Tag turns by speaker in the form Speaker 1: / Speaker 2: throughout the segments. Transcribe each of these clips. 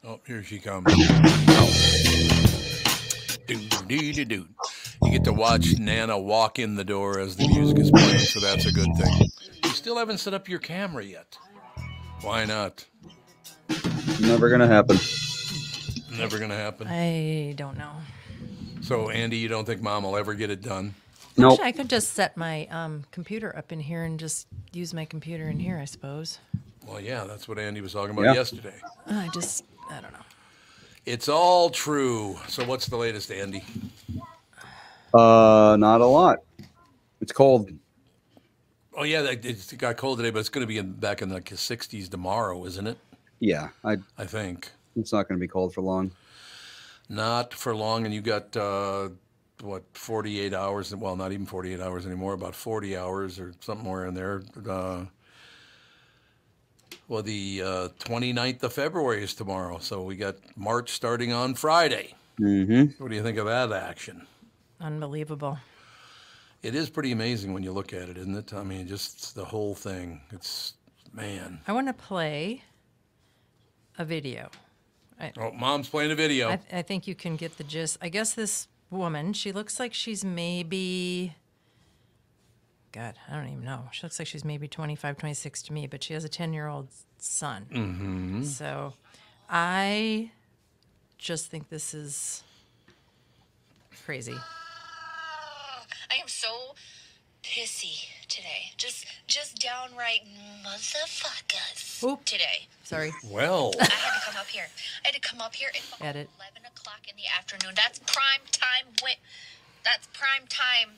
Speaker 1: Oh, here she comes. Dude. You get to watch Nana walk in the door as the music is playing, so that's a good thing. You still haven't set up your camera yet. Why not?
Speaker 2: Never gonna happen.
Speaker 1: Never gonna happen.
Speaker 3: I don't know.
Speaker 1: So, Andy, you don't think Mom will ever get it done?
Speaker 2: Nope.
Speaker 3: Actually, I could just set my computer up in here and just use my computer in here, I suppose.
Speaker 1: Well, yeah, that's what Andy was talking about yesterday.
Speaker 3: I don't know.
Speaker 1: It's all true. So what's the latest, Andy?
Speaker 2: Not a lot. It's cold.
Speaker 1: Oh, yeah, it got cold today, but it's going to be back in the 60s tomorrow, isn't it?
Speaker 2: Yeah, I
Speaker 1: think.
Speaker 2: It's not going to be cold for long.
Speaker 1: Not for long, and you got, 48 hours? Well, not even 48 hours anymore, about 40 hours or somewhere in there. Well, the 29th of February is tomorrow, so we got March starting on Friday.
Speaker 2: Mm-hmm.
Speaker 1: What do you think of that action?
Speaker 3: Unbelievable.
Speaker 1: It is pretty amazing when you look at it, isn't it? I mean, just the whole thing. It's, man.
Speaker 3: I want to play a video.
Speaker 1: Mom's playing a video.
Speaker 3: I think you can get the gist. I guess this woman, she looks like she's maybe... God, I don't even know. She looks like she's maybe 25, 26 to me, but she has a 10-year-old son.
Speaker 1: Mm-hmm.
Speaker 3: So I just think this is crazy.
Speaker 4: I am so pissy today. Just downright motherfuckers today.
Speaker 3: Sorry.
Speaker 1: Well.
Speaker 4: I had to come up here. I had to come up here at
Speaker 3: Edit.
Speaker 4: 11 o'clock in the afternoon. That's prime time. That's prime time.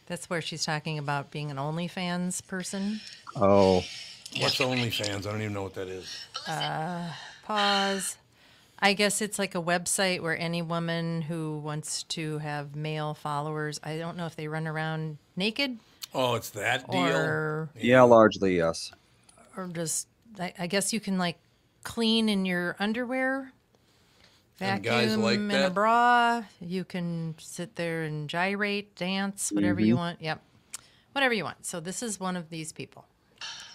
Speaker 3: That's where she's talking about being an OnlyFans person.
Speaker 2: Oh.
Speaker 1: What's OnlyFans? I don't even know what that is.
Speaker 3: Pause. I guess it's like a website where any woman who wants to have male followers, I don't know if they run around naked.
Speaker 1: Oh, it's that deal?
Speaker 3: Or,
Speaker 2: yeah, largely, yes.
Speaker 3: Or just, I guess you can like clean in your underwear. Vacuum
Speaker 1: guys like
Speaker 3: in
Speaker 1: that?
Speaker 3: a bra. You can sit there and gyrate, dance, whatever you want. Yep. Whatever you want. So this is one of these people.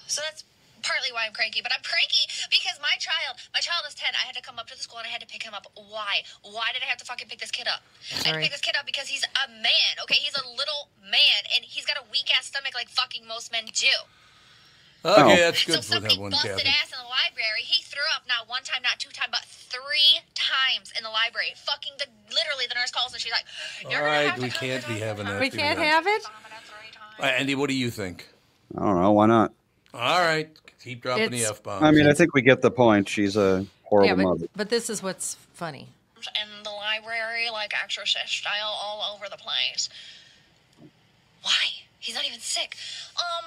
Speaker 4: So that's partly why I'm cranky, but I'm cranky because my child is 10. I had to come up to the school and I had to pick him up. Why? Why did I have to fucking pick this kid up? I had to pick this kid up because he's a man, okay? He's a little man, and he's got a weak-ass stomach like fucking most men do.
Speaker 1: Okay, that's good
Speaker 4: so
Speaker 1: for that
Speaker 4: somebody
Speaker 1: one,
Speaker 4: busted
Speaker 1: Kathy.
Speaker 4: ass in the library. He threw up not one time, not two times, but 3 times in the library. Fucking literally, the nurse calls and she's like,
Speaker 1: All right, we can't be having that.
Speaker 3: We can't have it?
Speaker 1: Andy, what do you think?
Speaker 2: I don't know. Why not?
Speaker 1: All right, keep dropping the F-bombs.
Speaker 2: I mean, I think we get the point. She's a horrible mother.
Speaker 3: But this is what's funny.
Speaker 4: In the library, like exorcist style, all over the place. Why? He's not even sick.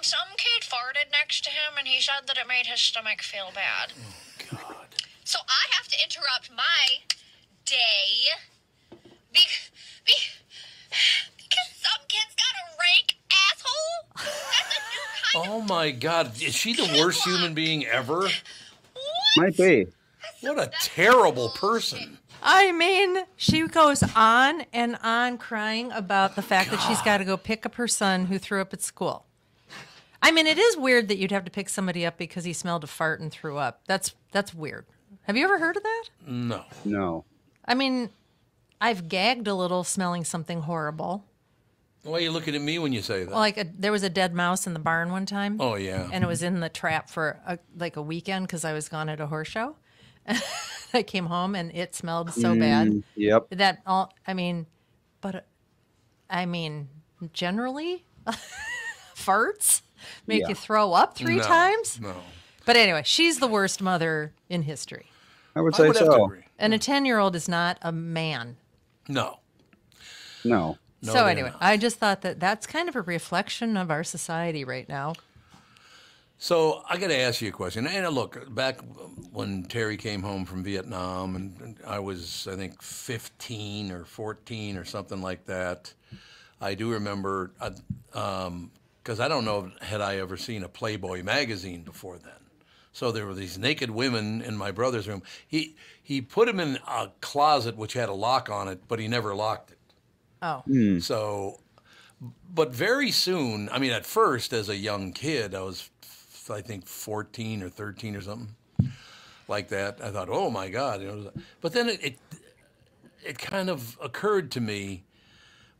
Speaker 4: Some kid farted next to him, and he said that it made his stomach feel bad.
Speaker 1: Oh, God.
Speaker 4: So I have to interrupt my day because some kid's got a rank asshole. That's a new kind
Speaker 1: Oh, my God. Is she the worst human being ever?
Speaker 4: What?
Speaker 2: Might be.
Speaker 1: What a terrible person.
Speaker 3: I mean, she goes on and on crying about the fact that she's got to go pick up her son who threw up at school. I mean, it is weird that you'd have to pick somebody up because he smelled a fart and threw up. That's weird. Have you ever heard of that?
Speaker 2: No.
Speaker 3: I mean, I've gagged a little smelling something horrible.
Speaker 1: Why are you looking at me when you say that?
Speaker 3: Well, there was a dead mouse in the barn one time.
Speaker 1: Oh, yeah.
Speaker 3: And it was in the trap for a weekend because I was gone at a horse show. I came home and it smelled so bad.
Speaker 2: Yep.
Speaker 3: That all, generally, farts make you throw up 3 times.
Speaker 1: No.
Speaker 3: But anyway, she's the worst mother in history.
Speaker 2: I would say
Speaker 1: have to
Speaker 2: so.
Speaker 1: agree.
Speaker 3: And a 10-year-old is not a man.
Speaker 1: No.
Speaker 2: No.
Speaker 1: No,
Speaker 3: So
Speaker 1: they're
Speaker 3: anyway,
Speaker 1: not.
Speaker 3: I just thought that's kind of a reflection of our society right now.
Speaker 1: So I got to ask you a question. And look, back when Terry came home from Vietnam, and I was, I think, 15 or 14 or something like that, I do remember, because I don't know, had I ever seen a Playboy magazine before then. So there were these naked women in my brother's room. He put them in a closet which had a lock on it, but he never locked it.
Speaker 3: Oh.
Speaker 1: So, but very soon, I mean, at first, as a young kid, I think 14 or 13 or something. like that. I thought, oh my God, But then it kind of occurred to me.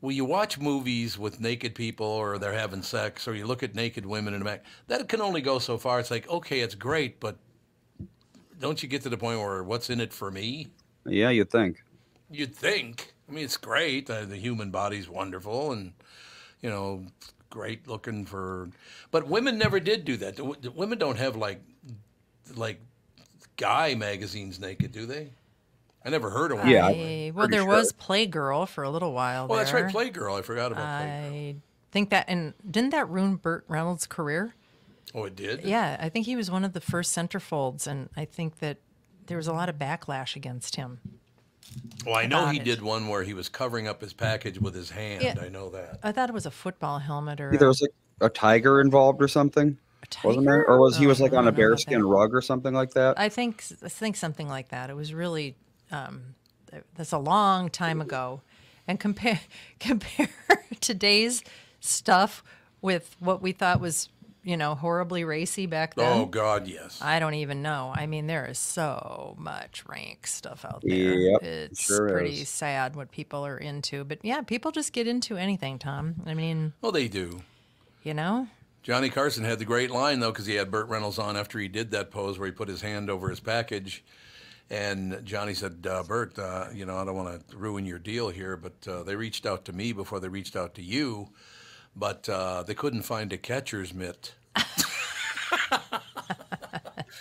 Speaker 1: Well, you watch movies with naked people, or they're having sex, or you look at naked women in the back. That can only go so far. It's like, okay, it's great, but don't you get to the point where what's in it for me?
Speaker 2: Yeah, you'd think.
Speaker 1: You'd think. I mean, it's great. The human body's wonderful, and great looking for. But women never did do that. Women don't have like guy magazines naked, do they? I never heard of one.
Speaker 2: Yeah,
Speaker 3: well, there was Playgirl for a little while.
Speaker 1: Well, that's right, Playgirl. I forgot about Playgirl.
Speaker 3: I think that, and didn't that ruin Burt Reynolds' career?
Speaker 1: Oh, it did?
Speaker 3: Yeah, I think he was one of the first centerfolds, and I think that there was a lot of backlash against him.
Speaker 1: Well, I know he did one where he was covering up his package with his hand.
Speaker 3: Yeah.
Speaker 1: I know that.
Speaker 3: I thought it was a football helmet or.
Speaker 2: Yeah, there was like a tiger involved or something. Wasn't there? Or was he was like on a bearskin rug or something like that?
Speaker 3: I think something like that. It was really that's a long time ago, and compare today's stuff with what we thought was horribly racy back then.
Speaker 1: Oh God, yes.
Speaker 3: I don't even know. I mean, there is so much rank stuff out there.
Speaker 2: Yep,
Speaker 3: it's
Speaker 2: sure
Speaker 3: pretty
Speaker 2: is.
Speaker 3: sad what people are into. But yeah, people just get into anything, Tom. I mean,
Speaker 1: well, they do.
Speaker 3: Johnny
Speaker 1: Carson had the great line, though, because he had Burt Reynolds on after he did that pose where he put his hand over his package. And Johnny said, Burt, I don't want to ruin your deal here, but they reached out to me before they reached out to you, but they couldn't find a catcher's mitt.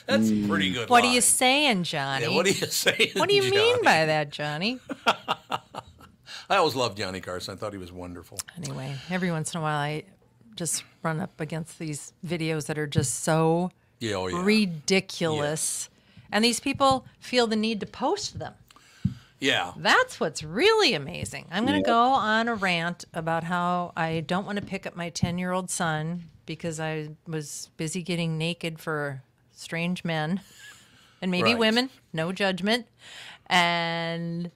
Speaker 1: That's a pretty good
Speaker 3: What
Speaker 1: line.
Speaker 3: are you saying, Johnny?
Speaker 1: Yeah, what are you saying,
Speaker 3: What do you
Speaker 1: Johnny?
Speaker 3: mean by that, Johnny?
Speaker 1: I always loved Johnny Carson. I thought he was wonderful.
Speaker 3: Anyway, every once in a while I just run up against these videos that are just so ridiculous. Yeah. And these people feel the need to post them.
Speaker 1: Yeah.
Speaker 3: That's what's really amazing. I'm going to go on a rant about how I don't want to pick up my 10-year-old son because I was busy getting naked for strange men and maybe women, no judgment. And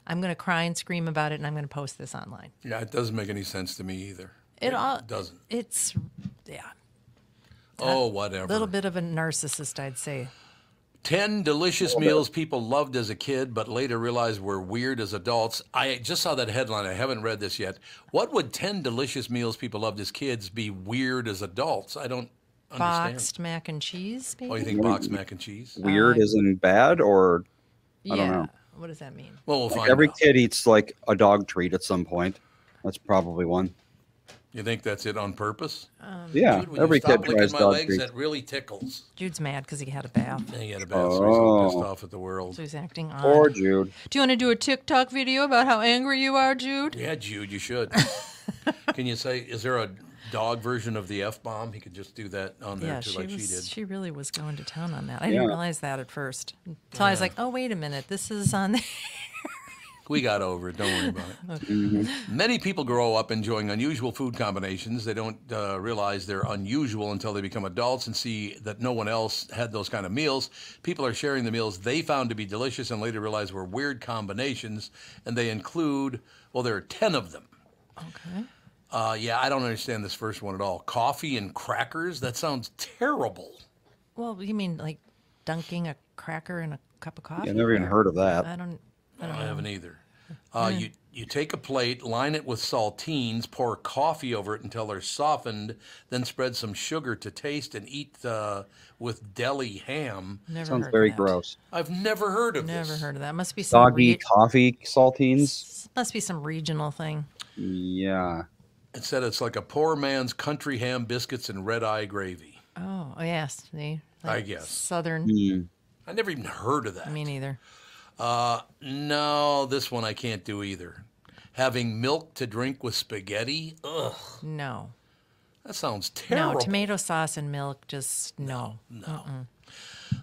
Speaker 3: I'm going to cry and scream about it, and I'm going to post this online.
Speaker 1: Yeah, it doesn't make any sense to me either.
Speaker 3: It
Speaker 1: doesn't.
Speaker 3: It's,
Speaker 1: Oh, whatever.
Speaker 3: A little bit of a narcissist, I'd say.
Speaker 1: 10 delicious meals people loved as a kid but later realized were weird as adults. I just saw that headline. I haven't read this yet. What would 10 delicious meals people loved as kids be weird as adults? I don't understand.
Speaker 3: Boxed mac and cheese, maybe?
Speaker 1: Oh, you think boxed mac and cheese?
Speaker 2: Weird isn't bad, or I don't know.
Speaker 3: What does that mean?
Speaker 1: Well, we'll find
Speaker 2: every
Speaker 1: out.
Speaker 2: kid eats like a dog treat at some point. That's probably one.
Speaker 1: You think that's it on purpose?
Speaker 2: Yeah,
Speaker 1: Jude,
Speaker 2: every kid
Speaker 1: licking
Speaker 2: tries
Speaker 1: my
Speaker 2: dog
Speaker 1: legs,
Speaker 2: treats.
Speaker 1: that really tickles.
Speaker 3: Jude's mad because he had a bath.
Speaker 1: Yeah, he had a bath, so he's all pissed off at the world.
Speaker 3: So he's acting odd.
Speaker 2: Poor Jude.
Speaker 3: Do you want to do a TikTok video about how angry you are, Jude?
Speaker 1: Yeah, Jude, you should. Can you say, is there a dog version of the F-bomb? He could just do that on there too, like she did.
Speaker 3: She really was going to town on that. I didn't realize that at first. Until I was like, oh, wait a minute. This is on there.
Speaker 1: We got over it. Don't worry about it. Mm-hmm. Many people grow up enjoying unusual food combinations. They don't realize they're unusual until they become adults and see that no one else had those kind of meals. People are sharing the meals they found to be delicious and later realize were weird combinations, and they include, well, there are 10 of them.
Speaker 3: Okay.
Speaker 1: I don't understand this first one at all. Coffee and crackers? That sounds terrible.
Speaker 3: Well, you mean like dunking a cracker in a cup of coffee?
Speaker 2: Yeah, I've never even heard of that.
Speaker 3: I don't
Speaker 1: I haven't either. You take a plate, line it with saltines, pour coffee over it until they're softened, then spread some sugar to taste and eat with deli ham.
Speaker 3: Never
Speaker 2: Sounds
Speaker 3: heard
Speaker 2: very
Speaker 3: of that.
Speaker 2: gross.
Speaker 1: I've never heard of this.
Speaker 3: Never heard of that. Must be some
Speaker 2: Doggy coffee saltines.
Speaker 3: Must be some regional thing.
Speaker 2: Yeah.
Speaker 1: It said it's like a poor man's country ham biscuits and red eye gravy.
Speaker 3: Oh yes. See,
Speaker 1: I guess.
Speaker 3: Southern.
Speaker 1: I never even heard of that.
Speaker 3: Me neither.
Speaker 1: No, this one I can't do either. Having milk to drink with spaghetti? Ugh.
Speaker 3: No.
Speaker 1: That sounds terrible.
Speaker 3: No, tomato sauce and milk, just no.
Speaker 1: No.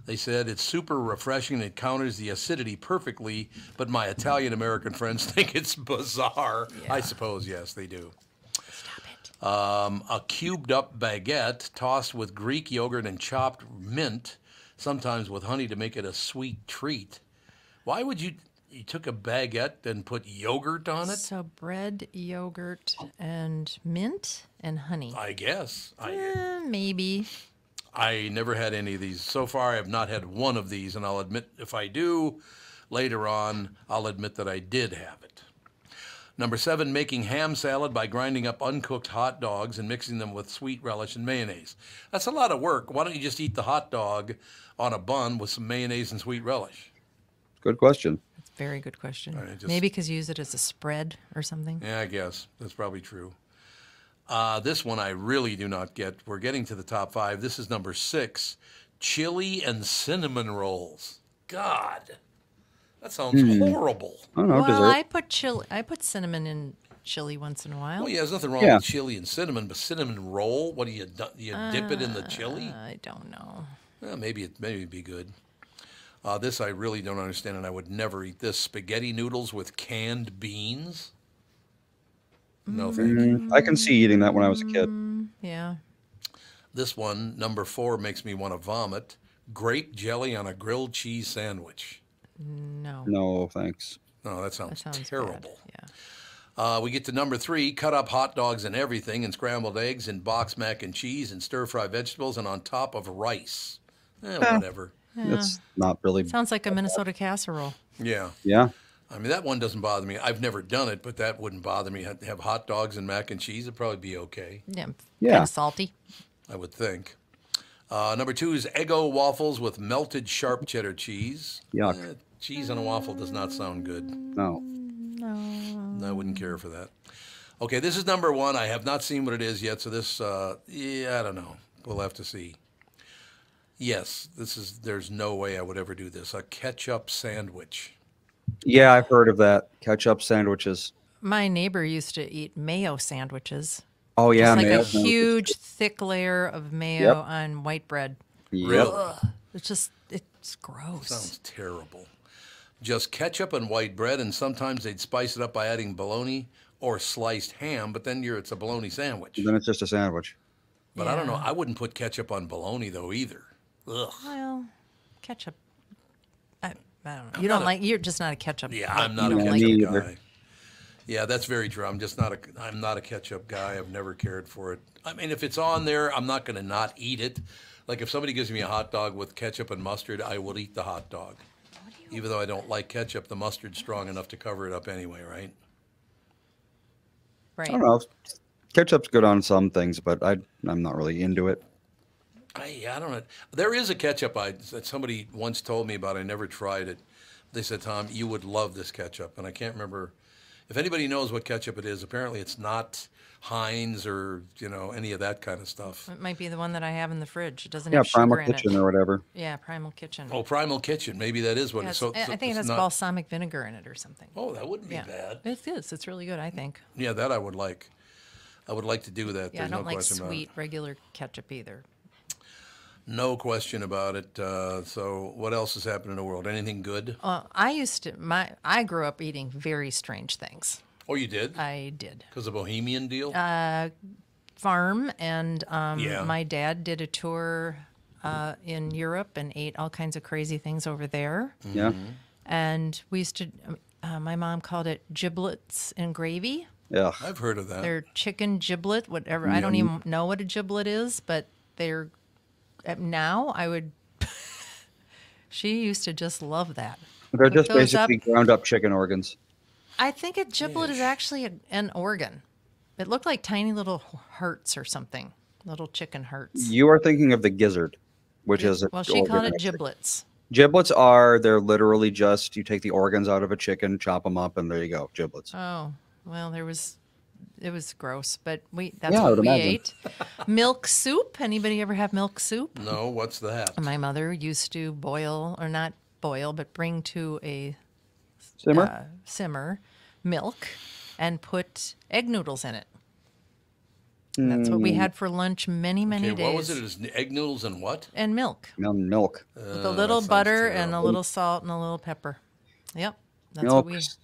Speaker 1: They said it's super refreshing and it counters the acidity perfectly, but my Italian-American friends think it's bizarre.
Speaker 3: Yeah.
Speaker 1: I suppose, yes, they do.
Speaker 3: Stop it.
Speaker 1: A cubed-up baguette tossed with Greek yogurt and chopped mint, sometimes with honey to make it a sweet treat. Why would you took a baguette and put yogurt on it?
Speaker 3: So bread, yogurt, and mint and honey.
Speaker 1: I guess.
Speaker 3: Maybe.
Speaker 1: I never had any of these. So far, I have not had one of these, and I'll admit if I do later on, I'll admit that I did have it. Number 7, making ham salad by grinding up uncooked hot dogs and mixing them with sweet relish and mayonnaise. That's a lot of work. Why don't you just eat the hot dog on a bun with some mayonnaise and sweet relish?
Speaker 2: Good question.
Speaker 3: That's a very good question.
Speaker 1: Just,
Speaker 3: Maybe because you use it as a spread or something.
Speaker 1: Yeah, I guess. That's probably true. This one I really do not get. We're getting to the top 5. This is number 6, chili and cinnamon rolls. God, that sounds horrible.
Speaker 2: I don't know.
Speaker 3: Well,
Speaker 2: Dessert.
Speaker 3: I put cinnamon in chili once in a while.
Speaker 1: Well, yeah, there's nothing wrong with chili and cinnamon, but cinnamon roll? What do you dip it in the chili?
Speaker 3: I don't know.
Speaker 1: Well, maybe it'd be good. This I really don't understand, and I would never eat this. Spaghetti noodles with canned beans? No, thank you.
Speaker 2: I can see eating that when I was a kid.
Speaker 3: Yeah.
Speaker 1: This one, number 4, makes me want to vomit. Grape jelly on a grilled cheese sandwich.
Speaker 3: No.
Speaker 2: No, thanks.
Speaker 1: No, that sounds
Speaker 3: Bad.
Speaker 1: terrible.
Speaker 3: Yeah.
Speaker 1: We get to number 3, cut up hot dogs and everything, and scrambled eggs, and boxed mac and cheese, and stir-fry vegetables, and on top of rice. Whatever.
Speaker 2: It's not really.
Speaker 3: Sounds like a Minnesota casserole.
Speaker 1: Yeah.
Speaker 2: Yeah.
Speaker 1: I mean, that one doesn't bother me. I've never done it, but that wouldn't bother me. Have hot dogs and mac and cheese, it'd probably be okay,
Speaker 3: Yeah.
Speaker 2: Yeah.
Speaker 3: Kind of salty.
Speaker 1: I would think. Number 2 is Eggo waffles with melted sharp cheddar cheese.
Speaker 2: Yuck.
Speaker 1: Cheese on a waffle does not sound good.
Speaker 2: No.
Speaker 1: I wouldn't care for that. Okay, this is number 1. I have not seen what it is yet, so this, I don't know. We'll have to see. Yes, there's no way I would ever do this. A ketchup sandwich.
Speaker 2: Yeah, I've heard of that. Ketchup sandwiches.
Speaker 3: My neighbor used to eat mayo sandwiches.
Speaker 2: Oh, yeah.
Speaker 3: Just like
Speaker 2: mayo
Speaker 3: a
Speaker 2: sandwiches.
Speaker 3: huge, thick layer of mayo on white bread.
Speaker 2: Yep.
Speaker 1: Really?
Speaker 3: It's gross.
Speaker 1: Sounds terrible. Just ketchup and white bread, and sometimes they'd spice it up by adding bologna or sliced ham, but then it's a bologna sandwich.
Speaker 2: Then it's just a sandwich.
Speaker 1: But I don't know. I wouldn't put ketchup on bologna, though, either. Ugh.
Speaker 3: Well, ketchup. I don't know. You're just not a ketchup.
Speaker 1: Yeah, I'm not a
Speaker 3: you don't
Speaker 1: ketchup
Speaker 2: me
Speaker 1: guy.
Speaker 2: either.
Speaker 1: Yeah, that's very true. I'm not a ketchup guy. I've never cared for it. I mean, if it's on there, I'm not going to not eat it. Like if somebody gives me a hot dog with ketchup and mustard, I will eat the hot dog. Even though I don't like ketchup, the mustard's strong enough to cover it up anyway, right?
Speaker 3: Right.
Speaker 2: I don't know. Ketchup's good on some things, but I'm not really into it.
Speaker 1: I don't know. There is a ketchup that somebody once told me about. I never tried it. They said, Tom, you would love this ketchup. And I can't remember. If anybody knows what ketchup it is, apparently it's not Heinz or, any of that kind of stuff.
Speaker 3: It might be the one that I have in the fridge. It doesn't
Speaker 2: Yeah,
Speaker 3: have sugar
Speaker 2: Primal
Speaker 3: in
Speaker 2: Kitchen
Speaker 3: it.
Speaker 2: or whatever.
Speaker 3: Yeah, I Kitchen.
Speaker 1: Oh, Primal Kitchen. Maybe that is what
Speaker 3: Yeah,
Speaker 1: it is.
Speaker 3: I think it has balsamic vinegar in it or something.
Speaker 1: Oh, that wouldn't be bad.
Speaker 3: It is. It's really good, I think.
Speaker 1: Yeah, that I would like. I would like to do that.
Speaker 3: Yeah,
Speaker 1: There's
Speaker 3: I don't
Speaker 1: no
Speaker 3: like
Speaker 1: question
Speaker 3: sweet regular ketchup either.
Speaker 1: No question about it. So what else has happened in the world? Anything good?
Speaker 3: I grew up eating very strange things.
Speaker 1: Oh, you did?
Speaker 3: I did.
Speaker 1: Because of Bohemian deal?
Speaker 3: Farm, and
Speaker 1: Yeah.
Speaker 3: my dad did a tour in Europe and ate all kinds of crazy things over there.
Speaker 2: Yeah.
Speaker 3: And we used to, my mom called it giblets and gravy.
Speaker 2: Yeah.
Speaker 1: I've heard of that.
Speaker 3: They're chicken giblet, whatever. I don't even know what a giblet is, but they're, now I would, she used to just love that.
Speaker 2: They're
Speaker 3: Cook
Speaker 2: just
Speaker 3: those up.
Speaker 2: basically ground up chicken organs.
Speaker 3: I think a giblet is actually an organ. It looked like tiny little hearts or something, little chicken hearts.
Speaker 2: You are thinking of the gizzard, which is a
Speaker 3: Well, she called it
Speaker 2: organ.
Speaker 3: giblets.
Speaker 2: Giblets they're literally just, you take the organs out of a chicken, chop them up, and there you go, giblets.
Speaker 3: Oh, well, it was gross, but that's
Speaker 2: Yeah, I
Speaker 3: what
Speaker 2: would
Speaker 3: we
Speaker 2: imagine.
Speaker 3: ate. Milk soup. Anybody ever have milk soup?
Speaker 1: No, what's that?
Speaker 3: My mother used to not boil, but bring to a
Speaker 2: Simmer?
Speaker 3: simmer milk and put egg noodles in it. And that's what we had for lunch many
Speaker 1: Okay,
Speaker 3: days.
Speaker 1: what was it? It was egg noodles and what?
Speaker 3: And milk.
Speaker 2: Milk.
Speaker 3: With a little
Speaker 1: sounds
Speaker 3: butter and a
Speaker 1: terrible.
Speaker 3: little salt and a little pepper. Yep. That's
Speaker 2: Milk
Speaker 3: what we
Speaker 2: soup.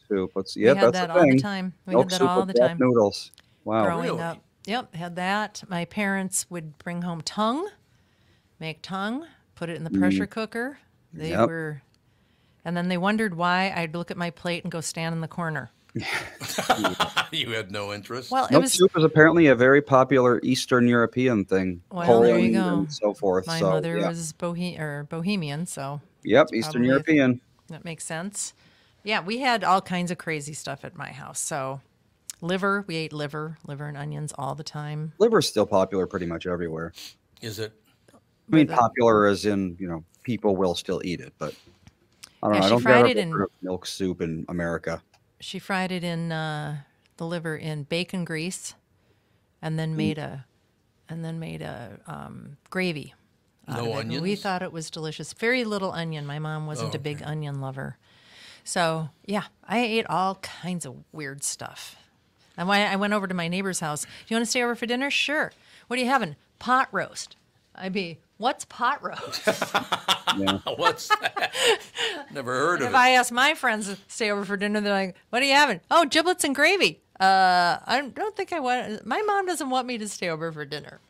Speaker 3: we had
Speaker 2: That's
Speaker 3: that
Speaker 2: the
Speaker 3: all the
Speaker 2: thing.
Speaker 3: time. We
Speaker 2: Milk
Speaker 3: had that
Speaker 2: soup
Speaker 3: all
Speaker 2: with
Speaker 3: the
Speaker 2: black
Speaker 3: time.
Speaker 2: noodles. Wow.
Speaker 3: Growing
Speaker 1: really?
Speaker 3: up. Yep, had that. My parents would bring home tongue, make tongue, put it in the pressure cooker. They
Speaker 2: Yep.
Speaker 3: were, and then they wondered why I'd look at my plate and go stand in the corner.
Speaker 1: You had no interest?
Speaker 3: Well, it
Speaker 2: Milk
Speaker 3: was.
Speaker 2: soup is apparently a very popular Eastern European thing.
Speaker 3: Well, there you
Speaker 2: Poland
Speaker 3: go.
Speaker 2: and so forth.
Speaker 3: My
Speaker 2: so,
Speaker 3: mother
Speaker 2: yeah.
Speaker 3: was Bohemian, so
Speaker 2: Yep,
Speaker 3: it's
Speaker 2: Eastern
Speaker 3: probably
Speaker 2: European.
Speaker 3: that makes sense. Yeah, we had all kinds of crazy stuff at my house. So, liver, we ate liver and onions all the time.
Speaker 2: Liver's still popular pretty much everywhere.
Speaker 1: Is it?
Speaker 2: I mean, popular as in, people will still eat it, but I don't know. I
Speaker 3: she
Speaker 2: don't
Speaker 3: fried
Speaker 2: ever
Speaker 3: it in-
Speaker 2: heard of milk soup in America.
Speaker 3: She fried it in the liver in bacon grease, and then made a gravy. out
Speaker 1: No
Speaker 3: of it.
Speaker 1: onions?
Speaker 3: We thought it was delicious. Very little onion. My mom wasn't a big onion lover. So, yeah, I ate all kinds of weird stuff. And when I went over to my neighbor's house, do you want to stay over for dinner? Sure. What are you having? Pot roast. I'd be, what's pot roast?
Speaker 2: Yeah.
Speaker 1: What's that? Never heard of
Speaker 3: If
Speaker 1: it.
Speaker 3: I ask my friends to stay over for dinner, they're like, what are you having? Oh, giblets and gravy. I don't think I want, my mom doesn't want me to stay over for dinner.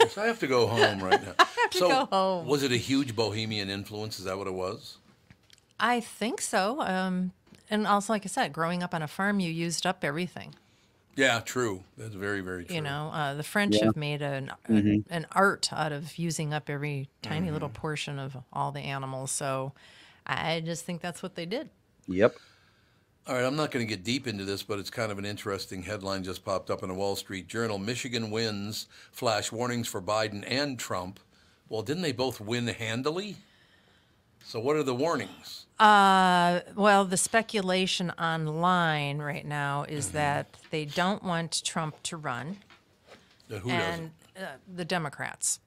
Speaker 1: So I have to go home right now. I have
Speaker 3: to go home.
Speaker 1: Was it a huge bohemian influence? Is that what it was?
Speaker 3: I think so. And also, like I said, growing up on a farm, you used up everything.
Speaker 1: Yeah, true. That's very, very true.
Speaker 3: You know, the French have made an art out of using up every tiny little portion of all the animals. So I just think that's what they did.
Speaker 2: Yep.
Speaker 1: All right, I'm not going to get deep into this, but it's kind of an interesting headline just popped up in the Wall Street Journal. Michigan wins, flash warnings for Biden and Trump. Well, didn't they both win handily? So what are the warnings?
Speaker 3: Well, the speculation online right now is that they don't want Trump to run.
Speaker 1: Who
Speaker 3: and
Speaker 1: doesn't?
Speaker 3: the Democrats,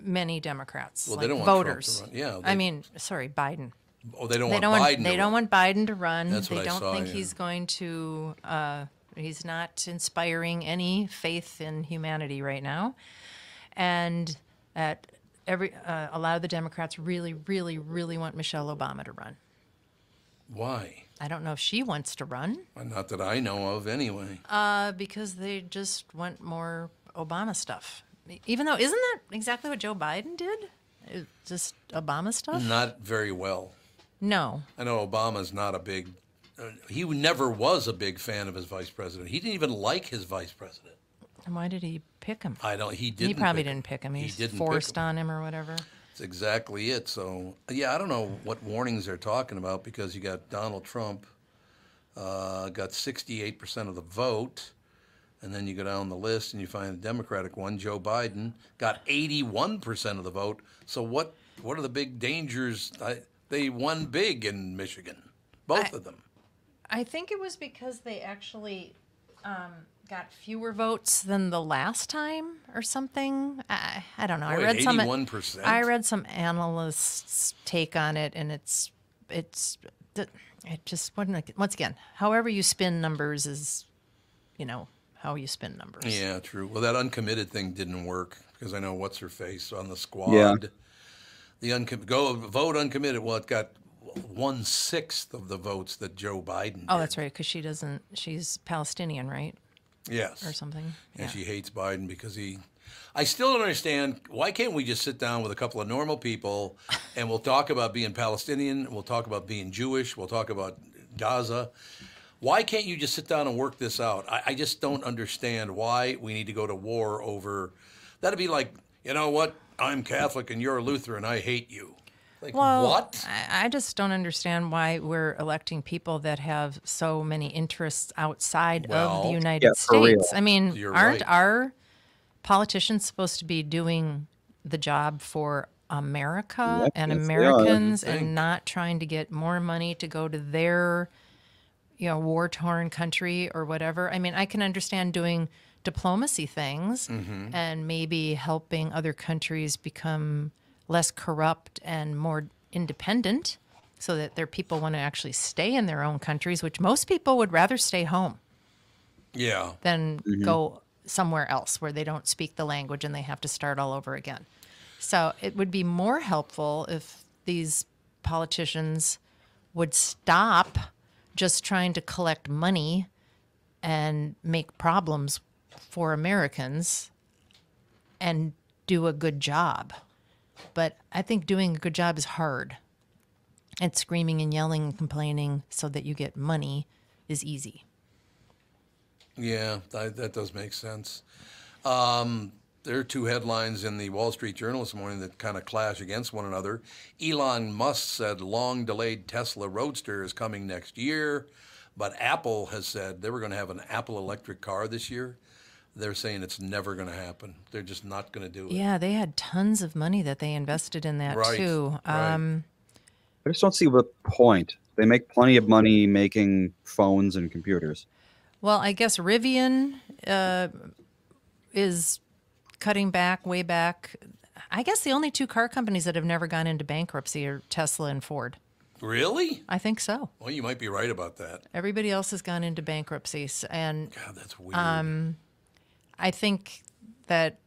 Speaker 3: many Democrats,
Speaker 1: Well,
Speaker 3: like
Speaker 1: they don't want Trump to
Speaker 3: voters.
Speaker 1: run. Yeah,
Speaker 3: I mean, sorry, Biden.
Speaker 1: Oh, they don't
Speaker 3: They
Speaker 1: want
Speaker 3: don't
Speaker 1: Biden
Speaker 3: want.
Speaker 1: to
Speaker 3: They
Speaker 1: run.
Speaker 3: don't want Biden to run.
Speaker 1: That's
Speaker 3: They
Speaker 1: what I
Speaker 3: don't
Speaker 1: saw,
Speaker 3: think
Speaker 1: yeah.
Speaker 3: he's going to. He's not inspiring any faith in humanity right now, and at a lot of the Democrats really, really, really want Michelle Obama to run.
Speaker 1: Why?
Speaker 3: I don't know if she wants to run.
Speaker 1: Not that I know of, anyway.
Speaker 3: Because they just want more Obama stuff. Even though, isn't that exactly what Joe Biden did? Just Obama stuff?
Speaker 1: Not very well.
Speaker 3: No.
Speaker 1: I know Obama's not a big. He never was a big fan of his vice president. He didn't even like his vice president.
Speaker 3: And why did he pick him?
Speaker 1: I don't. He didn't.
Speaker 3: He probably
Speaker 1: pick
Speaker 3: didn't pick him.
Speaker 1: He
Speaker 3: He was
Speaker 1: didn't
Speaker 3: forced
Speaker 1: pick him.
Speaker 3: on him or whatever.
Speaker 1: That's exactly it. So yeah, I don't know what warnings they're talking about because you got Donald Trump got 68% of the vote, and then you go down the list and you find the Democratic one, Joe Biden, got 81% of the vote. So what are the big dangers? They won big in Michigan, both of them.
Speaker 3: I think it was because they actually got fewer votes than the last time or something. I don't know.
Speaker 1: Wait,
Speaker 3: I read
Speaker 1: 81%?
Speaker 3: I read some analysts' take on it, and it just wasn't. Once again, however you spin numbers is, how you spin numbers.
Speaker 1: Yeah, true. Well, that uncommitted thing didn't work because I know what's her face on the squad.
Speaker 2: Yeah.
Speaker 1: The go vote uncommitted. Well, it got 1/6 of the votes that Joe Biden.
Speaker 3: Oh,
Speaker 1: did.
Speaker 3: that's right, because she's Palestinian, right,
Speaker 1: Yes.
Speaker 3: or something.
Speaker 1: And she hates Biden because I still don't understand, why can't we just sit down with a couple of normal people and we'll talk about being Palestinian, we'll talk about being Jewish, we'll talk about Gaza. Why can't you just sit down and work this out? I just don't understand why we need to go to war over, that'd be like, you know what, I'm Catholic and you're Lutheran, I hate you. Like,
Speaker 3: Well,
Speaker 1: what?
Speaker 3: I just don't understand why we're electing people that have so many interests outside of
Speaker 1: Well,
Speaker 3: the United
Speaker 2: yeah, for real.
Speaker 3: States. I mean,
Speaker 1: You're
Speaker 3: aren't
Speaker 1: right.
Speaker 3: our politicians supposed to be doing the job for America
Speaker 2: Yep,
Speaker 3: and
Speaker 2: yes, they are.
Speaker 3: Americans
Speaker 1: You'd think.
Speaker 3: and not trying to get more money to go to their, war-torn country or whatever? I mean, I can understand doing diplomacy things
Speaker 1: Mm-hmm.
Speaker 3: and maybe helping other countries become less corrupt and more independent so that their people want to actually stay in their own countries, which most people would rather stay home
Speaker 1: Yeah.
Speaker 3: than go somewhere else where they don't speak the language and they have to start all over again. So it would be more helpful if these politicians would stop just trying to collect money and make problems for Americans and do a good job. But I think doing a good job is hard. And screaming and yelling and complaining so that you get money is easy.
Speaker 1: Yeah, that does make sense. There are two headlines in the Wall Street Journal this morning that kind of clash against one another. Elon Musk said long-delayed Tesla Roadster is coming next year, but Apple has said they were going to have an Apple electric car this year. They're saying it's never going to happen. They're just not going to do it.
Speaker 3: Yeah, they had tons of money that they invested in that
Speaker 1: Right,
Speaker 3: too.
Speaker 1: right.
Speaker 2: I just don't see the point. They make plenty of money making phones and computers.
Speaker 3: Well, I guess Rivian is cutting back way back. I guess the only two car companies that have never gone into bankruptcy are Tesla and Ford.
Speaker 1: Really?
Speaker 3: I think so.
Speaker 1: Well, you might be right about that.
Speaker 3: Everybody else has gone into bankruptcy, and
Speaker 1: God, that's weird.
Speaker 3: I think that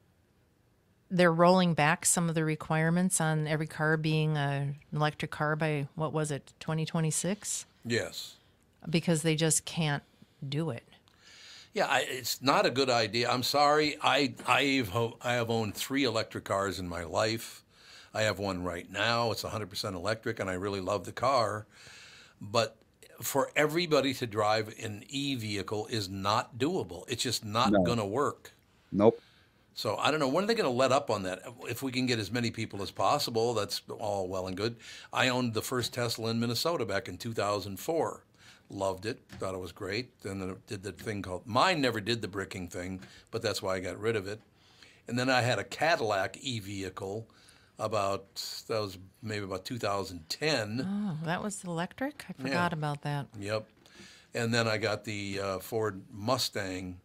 Speaker 3: they're rolling back some of the requirements on every car being an electric car by, what was it, 2026?
Speaker 1: Yes.
Speaker 3: Because they just can't do it.
Speaker 1: Yeah, it's not a good idea. I'm sorry. I have owned 3 electric cars in my life. I have one right now. It's 100% electric, and I really love the car. But for everybody to drive an e-vehicle is not doable. It's just not going to work.
Speaker 2: Nope.
Speaker 1: So I don't know. When are they going to let up on that? If we can get as many people as possible, that's all well and good. I owned the first Tesla in Minnesota back in 2004. Loved it. Thought it was great. Then it did the thing called, mine never did the bricking thing, but that's why I got rid of it. And then I had a Cadillac e-vehicle that was maybe about 2010.
Speaker 3: Oh, that was electric? I forgot about that.
Speaker 1: Yep. And then I got the Ford Mustang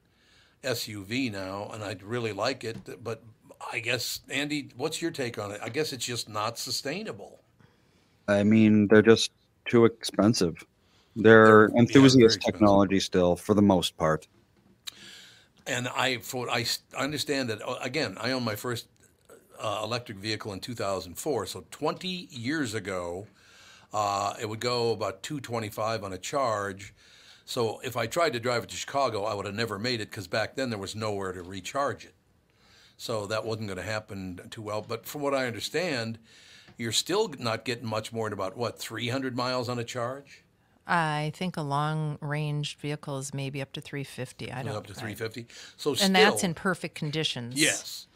Speaker 1: SUV now, and I really like it. But I guess, Andy, what's your take on it? I guess it's just not sustainable.
Speaker 2: I mean, they're just too expensive. They're enthusiast
Speaker 1: very
Speaker 2: technology still, for the most part.
Speaker 1: And I understand that, again, I owned my first electric vehicle in 2004. So 20 years ago, it would go about 225 on a charge. So if I tried to drive it to Chicago, I would have never made it because back then there was nowhere to recharge it. So that wasn't going to happen too well. But from what I understand, you're still not getting much more than about, 300 miles on a charge?
Speaker 3: I think a long-range vehicle is maybe up to 350. I don't know.
Speaker 1: Up to 350? So
Speaker 3: and that's in perfect conditions.
Speaker 1: Yes.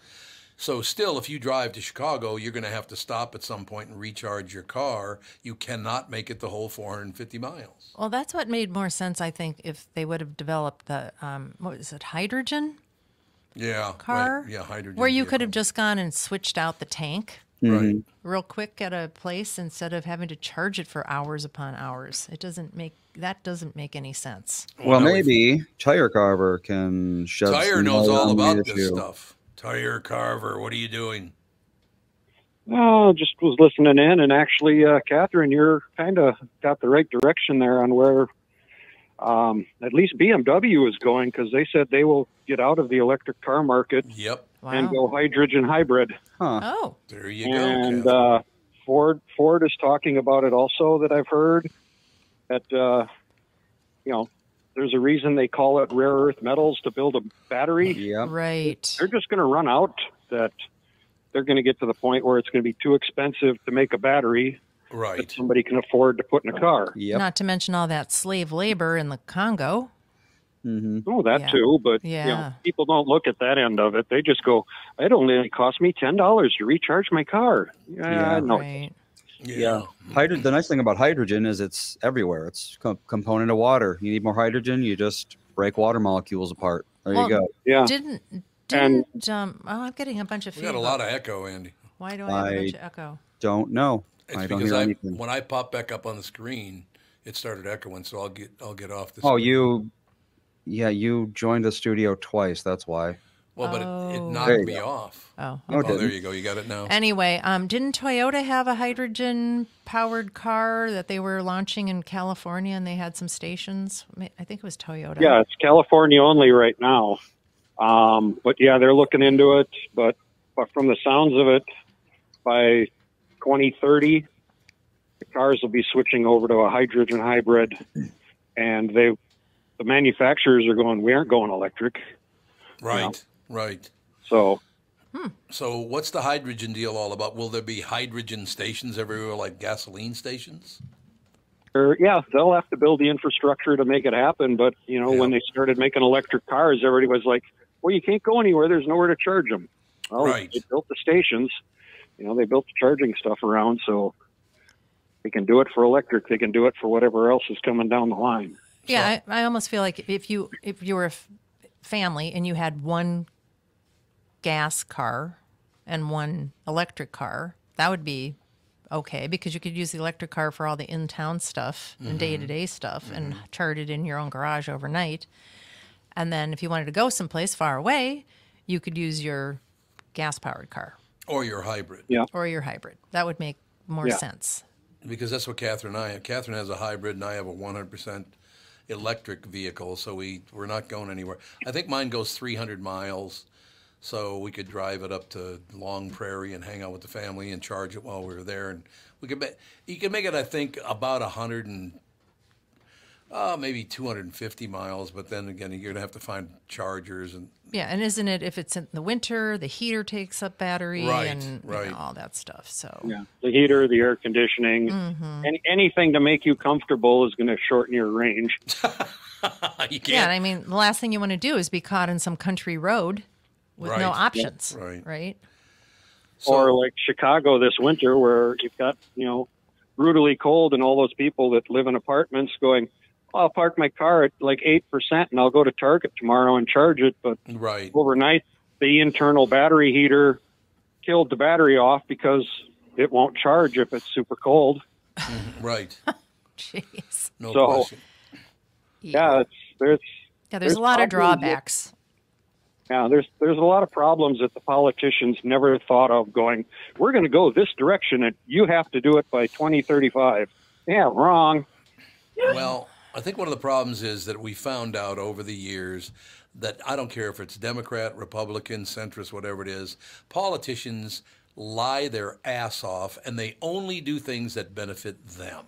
Speaker 1: So still, if you drive to Chicago, you're going to have to stop at some point and recharge your car. You cannot make it the whole 450 miles.
Speaker 3: Well, that's what made more sense, I think, if they would have developed the, what is it, hydrogen car?
Speaker 1: Right. Yeah, hydrogen
Speaker 3: where you
Speaker 1: vehicle.
Speaker 3: could have just gone and switched out the tank
Speaker 1: Right.
Speaker 3: real quick at a place instead of having to charge it for hours upon hours. That doesn't make any sense.
Speaker 2: Well, maybe Tire Carver can shed
Speaker 1: Tire
Speaker 2: some
Speaker 1: knows
Speaker 2: light
Speaker 1: all
Speaker 2: on the
Speaker 1: about this
Speaker 2: issue.
Speaker 1: stuff. Tire Carver, what are you doing?
Speaker 5: Oh, just was listening in, and actually, Catherine, you're kind of got the right direction there on where at least BMW is going, because they said they will get out of the electric car market
Speaker 1: Yep.
Speaker 5: and go hydrogen hybrid.
Speaker 2: Huh.
Speaker 3: Oh,
Speaker 1: There you go.
Speaker 5: And
Speaker 1: Catherine.
Speaker 5: Ford is talking about it also, that I've heard, that there's a reason they call it rare earth metals to build a battery.
Speaker 2: Yep.
Speaker 3: right.
Speaker 5: They're just going to run out, that they're going to get to the point where it's going to be too expensive to make a battery that
Speaker 1: Right.
Speaker 5: somebody can afford to put in a car.
Speaker 2: Yep.
Speaker 3: Not to mention all that slave labor in the Congo.
Speaker 5: Oh, that
Speaker 3: Yeah.
Speaker 5: too, but
Speaker 3: Yeah.
Speaker 5: people don't look at that end of it. They just go, it only cost me $10 to recharge my car.
Speaker 2: Yeah.
Speaker 5: No.
Speaker 3: Right.
Speaker 2: Yeah. The nice thing about hydrogen is it's everywhere. It's a component of water. You need more hydrogen, you just break water molecules apart. There
Speaker 3: Well,
Speaker 2: you go.
Speaker 5: Yeah.
Speaker 3: I'm getting a bunch of
Speaker 1: We
Speaker 3: feedback.
Speaker 1: got a lot of echo, Andy.
Speaker 3: Why do I have a bunch of echo?
Speaker 2: Don't know.
Speaker 1: It's
Speaker 2: I don't
Speaker 1: because
Speaker 2: hear anything.
Speaker 1: when I pop back up on the screen, it started echoing, so I'll get off the
Speaker 2: Oh,
Speaker 1: screen.
Speaker 2: you joined the studio twice. That's why.
Speaker 1: Well, but it
Speaker 2: There
Speaker 1: knocked
Speaker 2: you
Speaker 1: me
Speaker 2: go.
Speaker 1: off.
Speaker 3: Oh,
Speaker 2: No, it
Speaker 1: Oh, there
Speaker 2: didn't.
Speaker 1: you go. You got it now.
Speaker 3: Anyway, didn't Toyota have a hydrogen-powered car that they were launching in California, and they had some stations? I think it was Toyota.
Speaker 5: Yeah, it's California only right now. But yeah, they're looking into it. But from the sounds of it, by 2030, the cars will be switching over to a hydrogen hybrid, and the manufacturers are going, we aren't going electric.
Speaker 1: Right. Right.
Speaker 5: So
Speaker 1: So what's the hydrogen deal all about? Will there be hydrogen stations everywhere, like gasoline stations?
Speaker 5: Yeah, they'll have to build the infrastructure to make it happen. But, when they started making electric cars, everybody was like, well, you can't go anywhere. There's nowhere to charge them. Well,
Speaker 1: Right.
Speaker 5: They built the stations. They built the charging stuff around, so they can do it for electric. They can do it for whatever else is coming down the line.
Speaker 3: Yeah, I almost feel like if you were a family and you had one gas car and one electric car, that would be okay, because you could use the electric car for all the in-town stuff and day-to-day stuff and charge it in your own garage overnight. And then if you wanted to go someplace far away, you could use your gas-powered car.
Speaker 1: Or your hybrid.
Speaker 5: Yeah.
Speaker 3: Or your hybrid. That would make more sense.
Speaker 1: Because that's what Catherine and I have. Catherine has a hybrid, and I have a 100% electric vehicle, so we're not going anywhere. I think mine goes 300 miles, so we could drive it up to Long Prairie and hang out with the family and charge it while we were there. And you could make it, I think, about 100 and maybe 250 miles. But then again, you're gonna have to find chargers and.
Speaker 3: Yeah, and isn't it, if it's in the winter, the heater takes up battery and
Speaker 1: Right.
Speaker 3: all that stuff. So
Speaker 5: Yeah, the heater, the air conditioning, anything to make you comfortable is going to shorten your range.
Speaker 1: You can't.
Speaker 3: yeah, and I mean, the last thing you want to do is be caught in some country road with no
Speaker 1: Right.
Speaker 3: options.
Speaker 1: Right.
Speaker 3: Right.
Speaker 5: Or like Chicago this winter, where you've got, brutally cold, and all those people that live in apartments going, I'll park my car at like 8% and I'll go to Target tomorrow and charge it. But
Speaker 1: Right.
Speaker 5: overnight, the internal battery heater killed the battery off because it won't charge if it's super cold.
Speaker 1: Right.
Speaker 3: Jeez.
Speaker 1: No
Speaker 5: So-
Speaker 1: question.
Speaker 5: Yeah, there's
Speaker 3: There's a lot of
Speaker 5: problems
Speaker 3: drawbacks.
Speaker 5: there's a lot of problems that the politicians never thought of going, we're going to go this direction and you have to do it by 2035. Yeah, wrong.
Speaker 1: Well, I think one of the problems is that we found out over the years that I don't care if it's Democrat, Republican, centrist, whatever it is, politicians lie their ass off and they only do things that benefit them.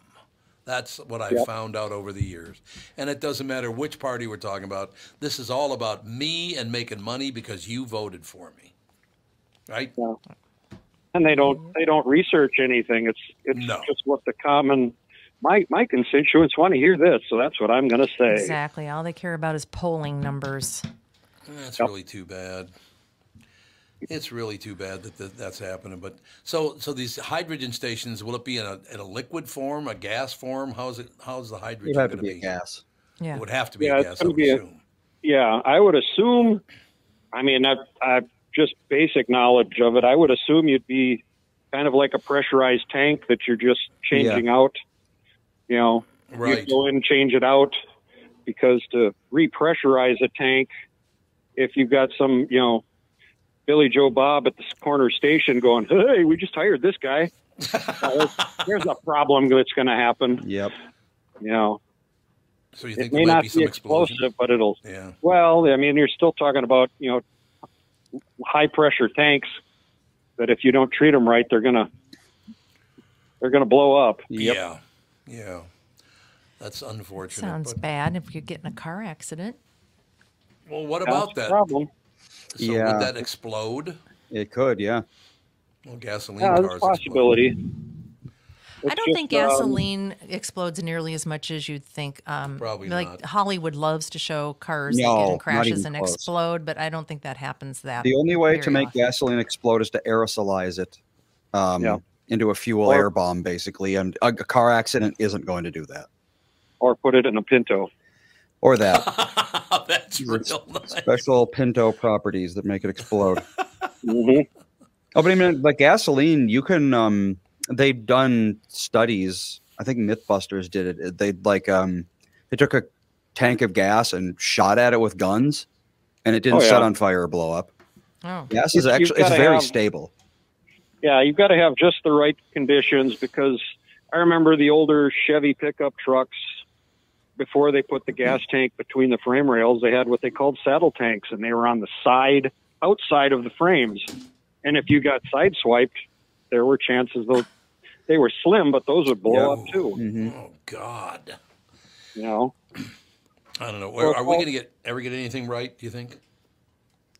Speaker 1: That's what I found out over the years. And it doesn't matter which party we're talking about. This is all about me and making money because you voted for me. Right?
Speaker 5: Yeah. And they don't research anything. It's
Speaker 1: No.
Speaker 5: just what the common my constituents want to hear this, so that's what I'm going to say.
Speaker 3: Exactly. All they care about is polling numbers.
Speaker 1: That's really too bad. It's really too bad that that's happening. But so these hydrogen stations, will it be in a liquid form, a gas form? How's the hydrogen
Speaker 2: It'd have
Speaker 1: going
Speaker 2: to be a gas.
Speaker 3: Yeah.
Speaker 1: It would have to be
Speaker 5: Yeah,
Speaker 1: a
Speaker 5: it's
Speaker 1: gas, I
Speaker 5: gonna
Speaker 1: would
Speaker 5: be
Speaker 1: assume.
Speaker 5: Yeah, I would assume. I mean, I've just basic knowledge of it. I would assume you'd be kind of like a pressurized tank that you're just changing out.
Speaker 1: Right.
Speaker 5: You go in, change it out, because to repressurize a tank, if you've got some, Billy Joe Bob at the corner station going, hey, we just hired this guy. There's a problem that's going to happen.
Speaker 2: Yep.
Speaker 1: So you think
Speaker 5: It may
Speaker 1: there might
Speaker 5: not
Speaker 1: be some explosion?
Speaker 5: explosive, but it'll.
Speaker 1: Yeah.
Speaker 5: Well, I mean, you're still talking about high pressure tanks that if you don't treat them right, they're gonna blow up.
Speaker 2: Yep.
Speaker 1: Yeah. That's unfortunate.
Speaker 3: Sounds
Speaker 1: but,
Speaker 3: bad if you get in a car accident.
Speaker 1: well, what
Speaker 5: That's
Speaker 1: about
Speaker 5: the
Speaker 1: that?
Speaker 5: problem.
Speaker 1: So
Speaker 2: Yeah.
Speaker 1: would that explode?
Speaker 2: It could, yeah.
Speaker 1: Well, gasoline
Speaker 5: Yeah,
Speaker 1: cars
Speaker 5: there's a possibility.
Speaker 3: I don't think gasoline explodes nearly as much as you'd think.
Speaker 1: Probably
Speaker 3: like
Speaker 1: not.
Speaker 3: Hollywood loves to show cars that
Speaker 2: No,
Speaker 3: get in
Speaker 2: not
Speaker 3: crashes
Speaker 2: even
Speaker 3: and
Speaker 2: close.
Speaker 3: explode, but I don't think that happens that.
Speaker 2: The only way to
Speaker 3: very
Speaker 2: make
Speaker 3: often.
Speaker 2: gasoline explode is to aerosolize it into a fuel
Speaker 5: Or-
Speaker 2: air bomb, basically. And a car accident isn't going to do that.
Speaker 5: Or put it in a Pinto.
Speaker 2: Or that.
Speaker 1: That's real nice.
Speaker 2: Special Pinto properties that make it explode.
Speaker 5: Mm-hmm.
Speaker 2: Oh, but I mean, like gasoline, you can. They've done studies. I think MythBusters did it. They they took a tank of gas and shot at it with guns, and it didn't
Speaker 5: Oh, yeah.
Speaker 2: set on fire or blow up.
Speaker 3: Oh.
Speaker 2: Gas is
Speaker 5: You've
Speaker 2: actually it's
Speaker 5: gotta
Speaker 2: very
Speaker 5: have-
Speaker 2: stable.
Speaker 5: Yeah, you've got to have just the right conditions, because I remember the older Chevy pickup trucks, before they put the gas tank between the frame rails, they had what they called saddle tanks, and they were on the outside of the frames. And if you got sideswiped, there were chances they were slim, but those would blow up too.
Speaker 2: Mhm.
Speaker 1: Oh God.
Speaker 5: You know,
Speaker 1: I don't know. Are we going to ever get anything right? Do you think?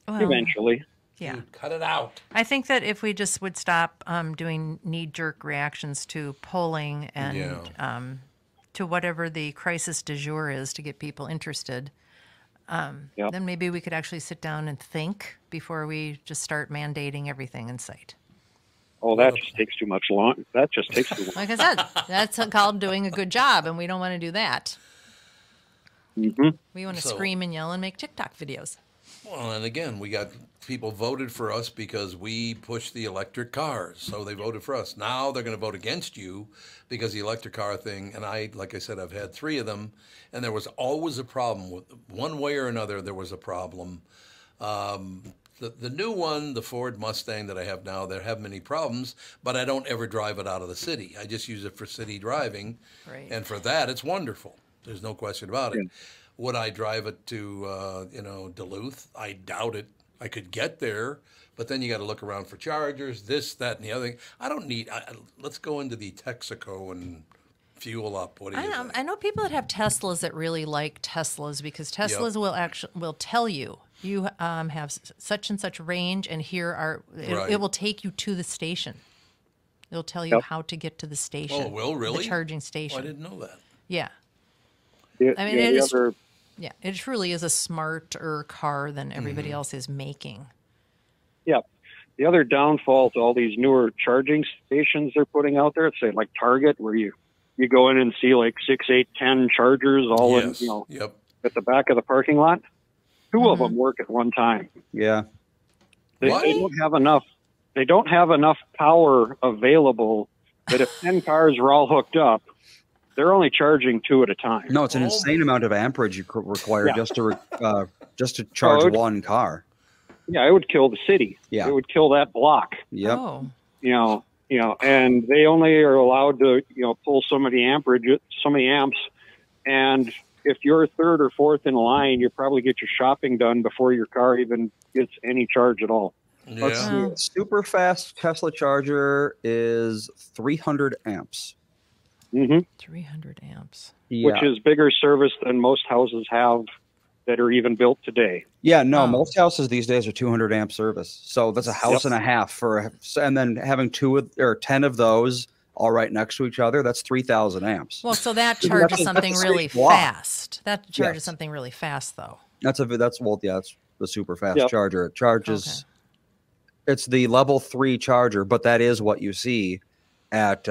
Speaker 3: Well,
Speaker 5: eventually.
Speaker 3: yeah.
Speaker 1: Dude, cut it out.
Speaker 3: I think that if we just would stop doing knee-jerk reactions to polling and to whatever the crisis du jour is to get people interested, then maybe we could actually sit down and think before we just start mandating everything in sight.
Speaker 5: Oh, that just takes too much long. That just takes too long.
Speaker 3: Like I said, that's called doing a good job, and we don't want to do that.
Speaker 5: Mm-hmm.
Speaker 3: We want to scream and yell and make TikTok videos.
Speaker 1: Well, and again, we got people voted for us because we pushed the electric cars. So they voted for us. Now they're going to vote against you because the electric car thing, and like I said, I've had 3 of them, and there was always a problem with one way or another. There was a problem. The new one, the Ford Mustang that I have now, there haven't many problems, but I don't ever drive it out of the city. I just use it for city driving, and for that, it's wonderful. There's no question about it. Would I drive it to, Duluth? I doubt it. I could get there, but then you got to look around for chargers, this, that, and the other thing. I don't need. Let's go into the Texaco and fuel up. What do you think?
Speaker 3: I know people that have Teslas that really like Teslas because Teslas will tell you have such and such range, and here are it will take you to the station. It'll tell you how to get to the station.
Speaker 1: Oh, it will really?
Speaker 3: The charging station.
Speaker 1: Oh, I didn't know that.
Speaker 3: Yeah.
Speaker 5: I mean,
Speaker 3: it truly is a smarter car than everybody else is making.
Speaker 5: Yeah. The other downfall to all these newer charging stations they're putting out there, say like Target, where you go in and see like 6, 8, 10 chargers all in, at the back of the parking lot. 2 of them work at one time.
Speaker 2: Yeah.
Speaker 5: They don't have enough. They don't have enough power available that if 10 cars were all hooked up, they're only charging 2 at a time.
Speaker 2: No, it's an insane amount of amperage you require just to charge one car.
Speaker 5: Yeah, it would kill the city.
Speaker 2: Yeah,
Speaker 5: it would kill that block.
Speaker 2: Yep.
Speaker 3: Oh.
Speaker 5: And they only are allowed to pull so many amps, and if you're 3rd or 4th in line, you probably get your shopping done before your car even gets any charge at all.
Speaker 1: Yeah.
Speaker 2: Let's see. Super fast Tesla charger is 300 amps.
Speaker 3: 300 amps.
Speaker 2: Yeah.
Speaker 5: Which is bigger service than most houses have that are even built today.
Speaker 2: Yeah, no, most houses these days are 200 amp service. So that's a house and a half and then having 2 or 10 of those all right next to each other, that's 3,000 amps.
Speaker 3: Well, so that charges something really fast. That charges something really fast, though.
Speaker 2: That's the super fast charger. It charges. It's the level 3 charger, but that is what you see at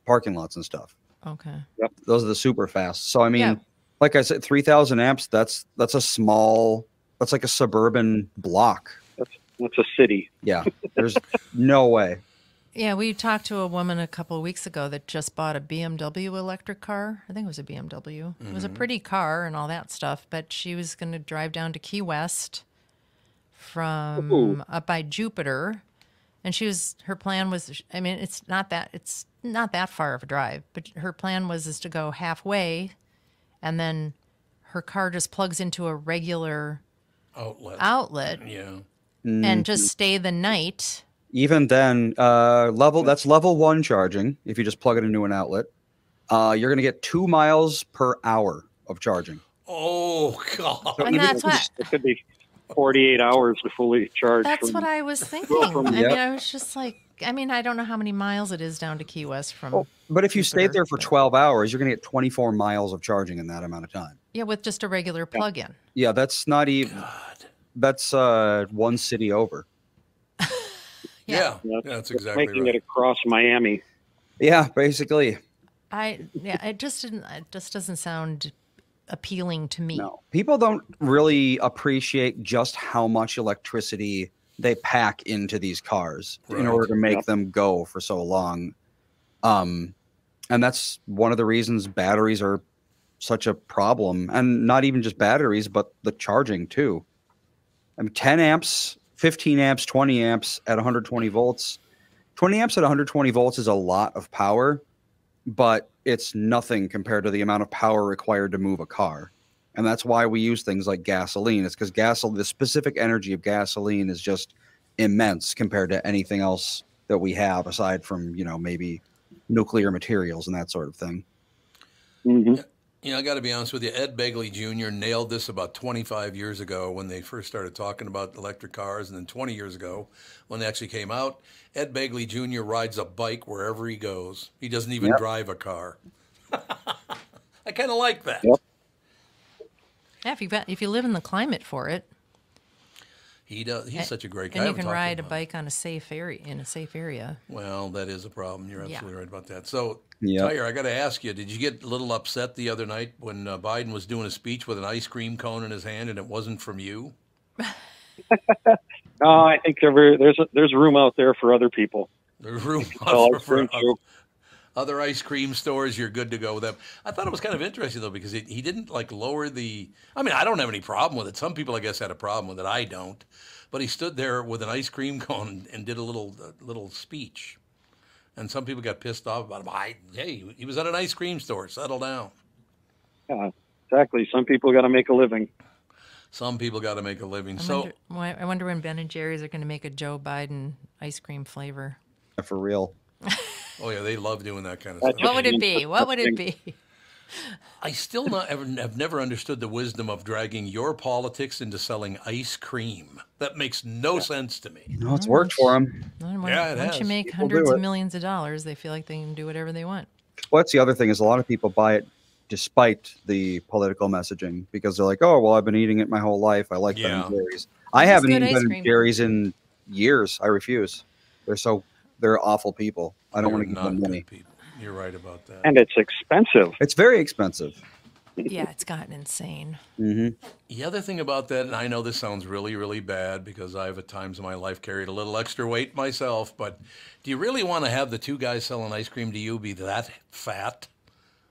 Speaker 2: parking lots and stuff.
Speaker 3: Okay.
Speaker 2: Yep. Those are the super fast. So I mean, like I said, 3,000 amps. That's a small. That's like a suburban block.
Speaker 5: That's a city.
Speaker 2: Yeah. There's no way.
Speaker 3: Yeah, we talked to a woman a couple of weeks ago that just bought a BMW electric car. I think it was a BMW. It was a pretty car and all that stuff, but she was going to drive down to Key West from up by Jupiter. And her plan was, I mean, it's not that far of a drive, but her plan was to go halfway, and then her car just plugs into a regular outlet, and just stay the night.
Speaker 2: Even then, that's level 1 charging. If you just plug it into an outlet, you're going to get 2 miles per hour of charging.
Speaker 1: Oh God!
Speaker 3: So and that's what
Speaker 5: it could be 48 hours to fully charge.
Speaker 3: That's what I was thinking. I mean, I was just like, I don't know how many miles it is down to Key West from.
Speaker 2: But if you stayed there for 12 hours, you're going to get 24 miles of charging in that amount of time.
Speaker 3: Yeah, with just a regular plug-in.
Speaker 2: Yeah, that's not even. God. That's 1 city over.
Speaker 1: Yeah, that's exactly
Speaker 5: making
Speaker 1: right.
Speaker 5: it across Miami.
Speaker 2: Yeah, basically.
Speaker 3: It just doesn't sound appealing to me.
Speaker 2: No, people don't really appreciate just how much electricity they pack into these cars in order to make them go for so long. And that's one of the reasons batteries are such a problem, and not even just batteries, but the charging too. I mean, 10 amps, 15 amps, 20 amps at 120 volts. 20 amps at 120 volts is a lot of power, but it's nothing compared to the amount of power required to move a car. And that's why we use things like gasoline. It's because the specific energy of gasoline is just immense compared to anything else that we have aside from, maybe nuclear materials and that sort of thing.
Speaker 5: Mm-hmm.
Speaker 1: I got to be honest with you. Ed Begley Jr. nailed this about 25 years ago when they first started talking about electric cars, and then 20 years ago when they actually came out. Ed Begley Jr. rides a bike wherever he goes. He doesn't even drive a car. I kind of like that.
Speaker 5: Yep.
Speaker 3: Yeah, if you live in the climate for it,
Speaker 1: He does. He's such a great guy.
Speaker 3: and
Speaker 1: I
Speaker 3: you
Speaker 1: haven't
Speaker 3: can
Speaker 1: talked to
Speaker 3: ride a
Speaker 1: him about
Speaker 3: bike on a safe area in a safe area.
Speaker 1: it. Well, that is a problem. You're
Speaker 3: Yeah.
Speaker 1: absolutely right about that. So,
Speaker 2: Yep.
Speaker 1: Tyre, I got to ask you, did you get a little upset the other night when Biden was doing a speech with an ice cream cone in his hand and it wasn't from you?
Speaker 5: No, I think there's room out there for other people.
Speaker 1: There's room
Speaker 5: Oh,
Speaker 1: for,
Speaker 5: ice cream too.
Speaker 1: other ice cream stores. You're good to go with them. I thought it was kind of interesting though because he didn't like lower the. I mean, I don't have any problem with it. Some people, I guess, had a problem with it. I don't. But he stood there with an ice cream cone and did a little speech, and some people got pissed off about him. Hey, he was at an ice cream store. Settle down.
Speaker 5: Yeah, exactly. Some people got to make a living.
Speaker 1: Some people got to make a living.
Speaker 3: I wonder when Ben and Jerry's are going to make a Joe Biden ice cream flavor.
Speaker 2: For real.
Speaker 1: Oh yeah, they love doing that kind of
Speaker 5: That's
Speaker 1: stuff.
Speaker 3: What would it be? What would it be?
Speaker 1: I still have never understood the wisdom of dragging your politics into selling ice cream. That makes no sense to me.
Speaker 2: No, it's worked for him.
Speaker 1: Yeah, it
Speaker 3: Once you
Speaker 1: has.
Speaker 3: make
Speaker 2: People
Speaker 3: hundreds
Speaker 2: do
Speaker 3: of
Speaker 2: it.
Speaker 3: millions of dollars, they feel like they can do whatever they want.
Speaker 2: Well, that's the other thing is a lot of people buy it despite the political messaging because they're like, oh, well, I've been eating it my whole life. I like Ben and Jerry's. I
Speaker 3: This is
Speaker 2: haven't
Speaker 3: good
Speaker 2: eaten
Speaker 3: ice
Speaker 2: Ben
Speaker 3: cream.
Speaker 2: and Jerry's in years. I refuse. They're awful people. I don't want to
Speaker 1: They're
Speaker 2: give them
Speaker 1: not
Speaker 2: money.
Speaker 1: good people. You're right about that.
Speaker 5: And it's expensive.
Speaker 2: It's very expensive.
Speaker 3: Yeah, it's gotten insane.
Speaker 2: Hmm.
Speaker 1: The other thing about that, and I know this sounds really, really bad because I've at times in my life carried a little extra weight myself, but do you really want to have the two guys selling ice cream to you be that fat?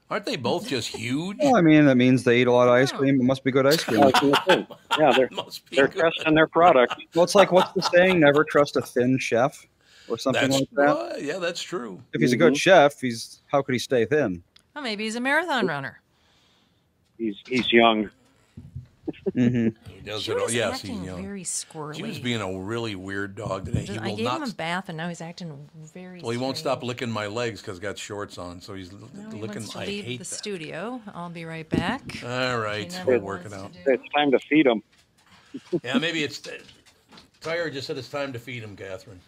Speaker 1: Aren't they both just huge?
Speaker 2: Well, I mean, that means they eat a lot of ice cream. It must be good ice cream.
Speaker 5: Yeah,
Speaker 1: Must be
Speaker 5: they're
Speaker 1: good.
Speaker 5: testing their product.
Speaker 2: Well, it's like, what's the saying? Never trust a thin chef or something
Speaker 1: That's
Speaker 2: like that.
Speaker 1: right. Yeah, that's true.
Speaker 2: If he's a good chef, how could he stay thin?
Speaker 3: Well, maybe he's a marathon runner.
Speaker 5: He's young.
Speaker 2: Hmm.
Speaker 1: He does
Speaker 3: She
Speaker 1: it all.
Speaker 3: was
Speaker 1: Yes, he's
Speaker 3: acting
Speaker 1: young.
Speaker 3: very squirrely.
Speaker 1: She was being a really weird dog today. He
Speaker 3: I
Speaker 1: will
Speaker 3: gave him a
Speaker 1: not.
Speaker 3: bath, and now he's acting very.
Speaker 1: Well, he won't
Speaker 3: strange.
Speaker 1: stop licking my legs because he's got shorts on. So he's
Speaker 3: Now he
Speaker 1: licking.
Speaker 3: wants to
Speaker 1: I
Speaker 3: leave
Speaker 1: hate
Speaker 3: the
Speaker 1: that.
Speaker 3: studio. I'll be right back.
Speaker 1: All right,
Speaker 3: He never
Speaker 1: we'll work it
Speaker 3: wants
Speaker 1: out.
Speaker 3: to do-
Speaker 5: It's time to feed them.
Speaker 1: Yeah, maybe it's. Tyre just said it's time to feed him, Catherine.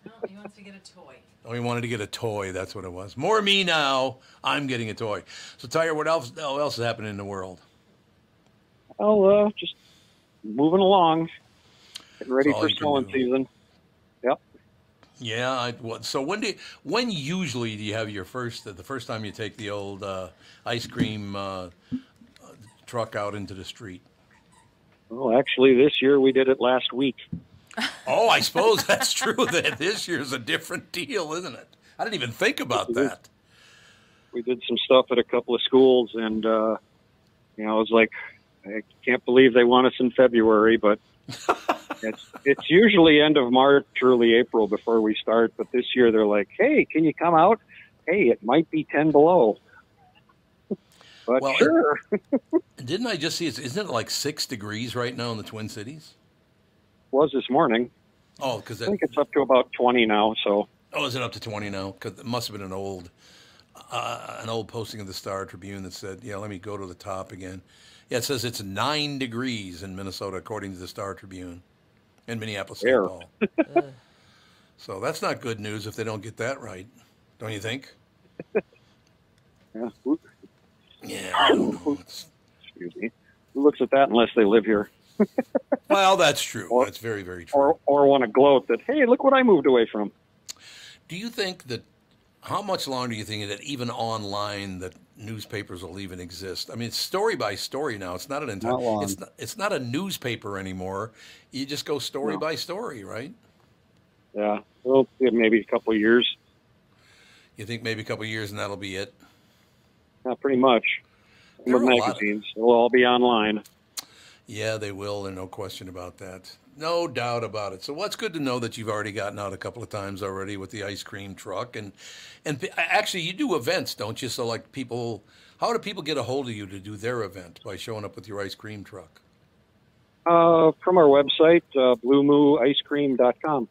Speaker 3: No, he wants to get a toy.
Speaker 1: Oh, he wanted to get a toy. That's what it was. More me now. I'm getting a toy. So, Tyre, what else is happening in the world?
Speaker 5: Well, just moving along, getting ready
Speaker 1: That's all
Speaker 5: for
Speaker 1: you can
Speaker 5: sowing
Speaker 1: do.
Speaker 5: season. Yep.
Speaker 1: Yeah. So when usually do you have your the first time you take the old ice cream truck out into the street?
Speaker 5: Well, actually, this year we did it last week.
Speaker 1: Oh, I suppose that's true. That this year's a different deal, isn't it? I didn't even think about that.
Speaker 5: We did some stuff at a couple of schools, and I was like, I can't believe they want us in February, but it's usually end of March, early April before we start. But this year they're like, hey, can you come out? Hey, it might be 10 below. But
Speaker 1: Well,
Speaker 5: sure.
Speaker 1: Didn't I just see? Isn't it like 6 degrees right now in the Twin Cities?
Speaker 5: Was this morning.
Speaker 1: Oh, because
Speaker 5: I think it's up to about 20 now. So
Speaker 1: is it up to 20 now? Because it must have been an old posting of the Star Tribune that said, "Yeah, let me go to the top again." Yeah, it says it's 9 degrees in Minnesota, according to the Star Tribune, in Minneapolis, St.
Speaker 5: There.
Speaker 1: Paul. So that's not good news if they don't get that right, don't you think?
Speaker 5: yeah,
Speaker 1: Yeah. I don't know.
Speaker 5: excuse me. Who looks at that unless they live here
Speaker 1: Well, that's true.
Speaker 5: Or-
Speaker 1: That's very, very true.
Speaker 5: or want to gloat that, hey, look what I moved away from.
Speaker 1: Do you think that? How much longer do you think that even online that newspapers will even exist? I mean, it's story by story now. It's not an entire.
Speaker 2: Not long.
Speaker 1: It's not a newspaper anymore. You just go story by story, right?
Speaker 5: Yeah, well, maybe a couple of years.
Speaker 1: You think maybe a couple of years and that'll be it?
Speaker 5: Not pretty much.
Speaker 1: There
Speaker 5: With
Speaker 1: are a lot of-
Speaker 5: magazines, it'll all be online.
Speaker 1: Yeah, they will. There's no question about that. No doubt about it. So, well, it's good to know that you've already gotten out a couple of times already with the ice cream truck, and actually, you do events, don't you? So, like people, how do people get a hold of you to do their event by showing up with your ice cream truck?
Speaker 5: From our website, bluemoocecream.com.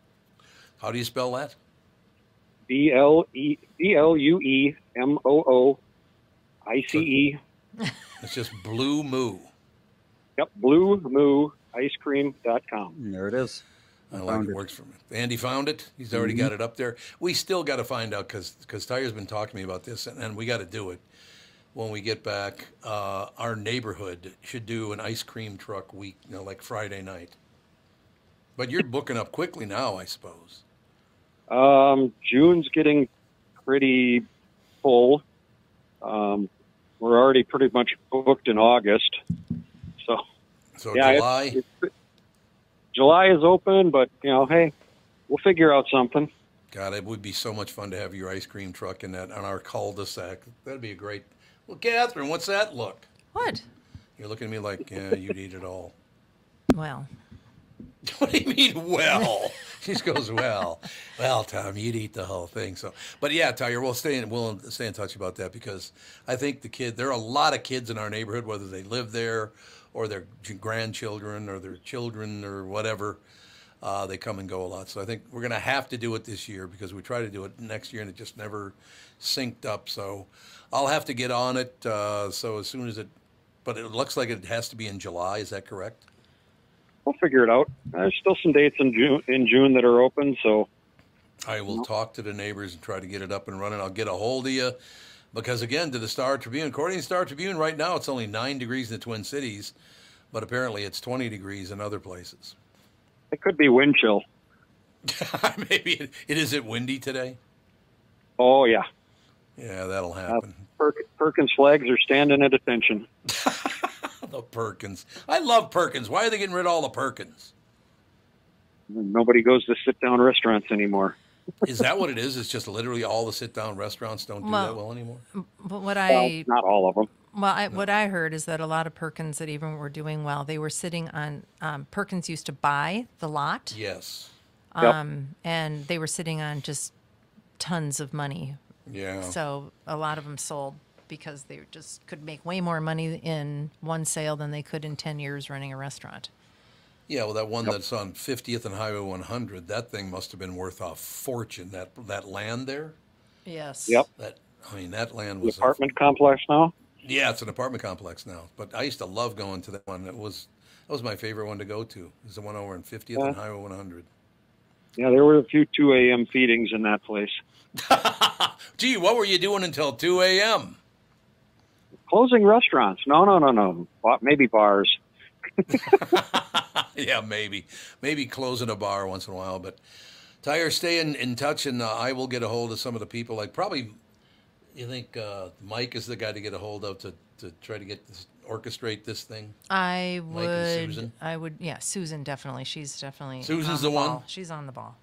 Speaker 1: How do you spell that?
Speaker 5: BLUEMOOICE.
Speaker 1: It's just Blue Moo.
Speaker 5: Yep, bluemoocecream.com.
Speaker 2: There it is.
Speaker 1: I like
Speaker 2: Found
Speaker 1: it.
Speaker 2: it.
Speaker 1: Works for me. Andy found it. He's already got it up there. We still got to find out because Tyre's been talking to me about this, and we got to do it. when we get back, our neighborhood should do an ice cream truck week, like Friday night. But you're booking up quickly now, I suppose.
Speaker 5: June's getting pretty full. We're already pretty much booked in August.
Speaker 1: So
Speaker 5: yeah,
Speaker 1: July?
Speaker 5: July is open, but, hey, we'll figure out something.
Speaker 1: God, it would be so much fun to have your ice cream truck on our cul-de-sac. That'd be a great... Well, Catherine, what's that look?
Speaker 3: What?
Speaker 1: You're looking at me like, yeah, you'd eat it all.
Speaker 3: Well.
Speaker 1: What do you mean, well? She just goes, well, Tom, you'd eat the whole thing. So, but yeah, Tiger, we'll stay in touch about that, because I think there are a lot of kids in our neighborhood, whether they live there or their grandchildren or their children or whatever, they come and go a lot. So I think we're going to have to do it this year, because we try to do it next year and it just never synced up. So I'll have to get on it. So as soon as but it looks like it has to be in July. Is that correct?
Speaker 5: We'll figure it out. There's still some dates in June that are open, so
Speaker 1: I will talk to the neighbors and try to get it up and running. I'll get a hold of you, because again, to the Star Tribune, according to the Star Tribune, right now it's only 9 degrees in the Twin Cities, but apparently it's 20 degrees in other places.
Speaker 5: It could be wind chill.
Speaker 1: Maybe is it windy today?
Speaker 5: Oh yeah.
Speaker 1: Yeah, that'll happen.
Speaker 5: Perkins flags are standing at attention.
Speaker 1: The Perkins. I love Perkins. Why are they getting rid of all the Perkins?
Speaker 5: Nobody goes to sit-down restaurants anymore.
Speaker 1: Is that what it is? It's just literally all the sit-down restaurants don't do that well anymore?
Speaker 3: But
Speaker 5: not all of them.
Speaker 3: Well, what I heard is that a lot of Perkins that even were doing well, they were sitting on, Perkins used to buy the lot.
Speaker 1: Yes.
Speaker 3: And they were sitting on just tons of money.
Speaker 1: Yeah.
Speaker 3: So a lot of them sold because they just could make way more money in one sale than they could in 10 years running a restaurant.
Speaker 1: Yeah, well, that one that's on 50th and Highway 100, that thing must have been worth a fortune, that land there.
Speaker 3: Yes.
Speaker 5: Yep.
Speaker 1: That land was...
Speaker 5: The apartment complex now?
Speaker 1: Yeah, it's an apartment complex now. But I used to love going to that one. That was my favorite one to go to. It was the one over on 50th and Highway 100.
Speaker 5: Yeah, there were a few 2 a.m. feedings in that place.
Speaker 1: Gee, what were you doing until 2 a.m.?
Speaker 5: Closing restaurants. No. Maybe bars.
Speaker 1: Yeah, maybe closing a bar once in a while. But Tyre, stay in touch, and I will get a hold of some of the people. Like probably, you think Mike is the guy to get a hold of to try to orchestrate this thing?
Speaker 3: I would.
Speaker 1: Mike and Susan?
Speaker 3: I would. Yeah, Susan definitely. She's definitely.
Speaker 1: Susan's
Speaker 3: on
Speaker 1: the one?
Speaker 3: ball. She's on the ball.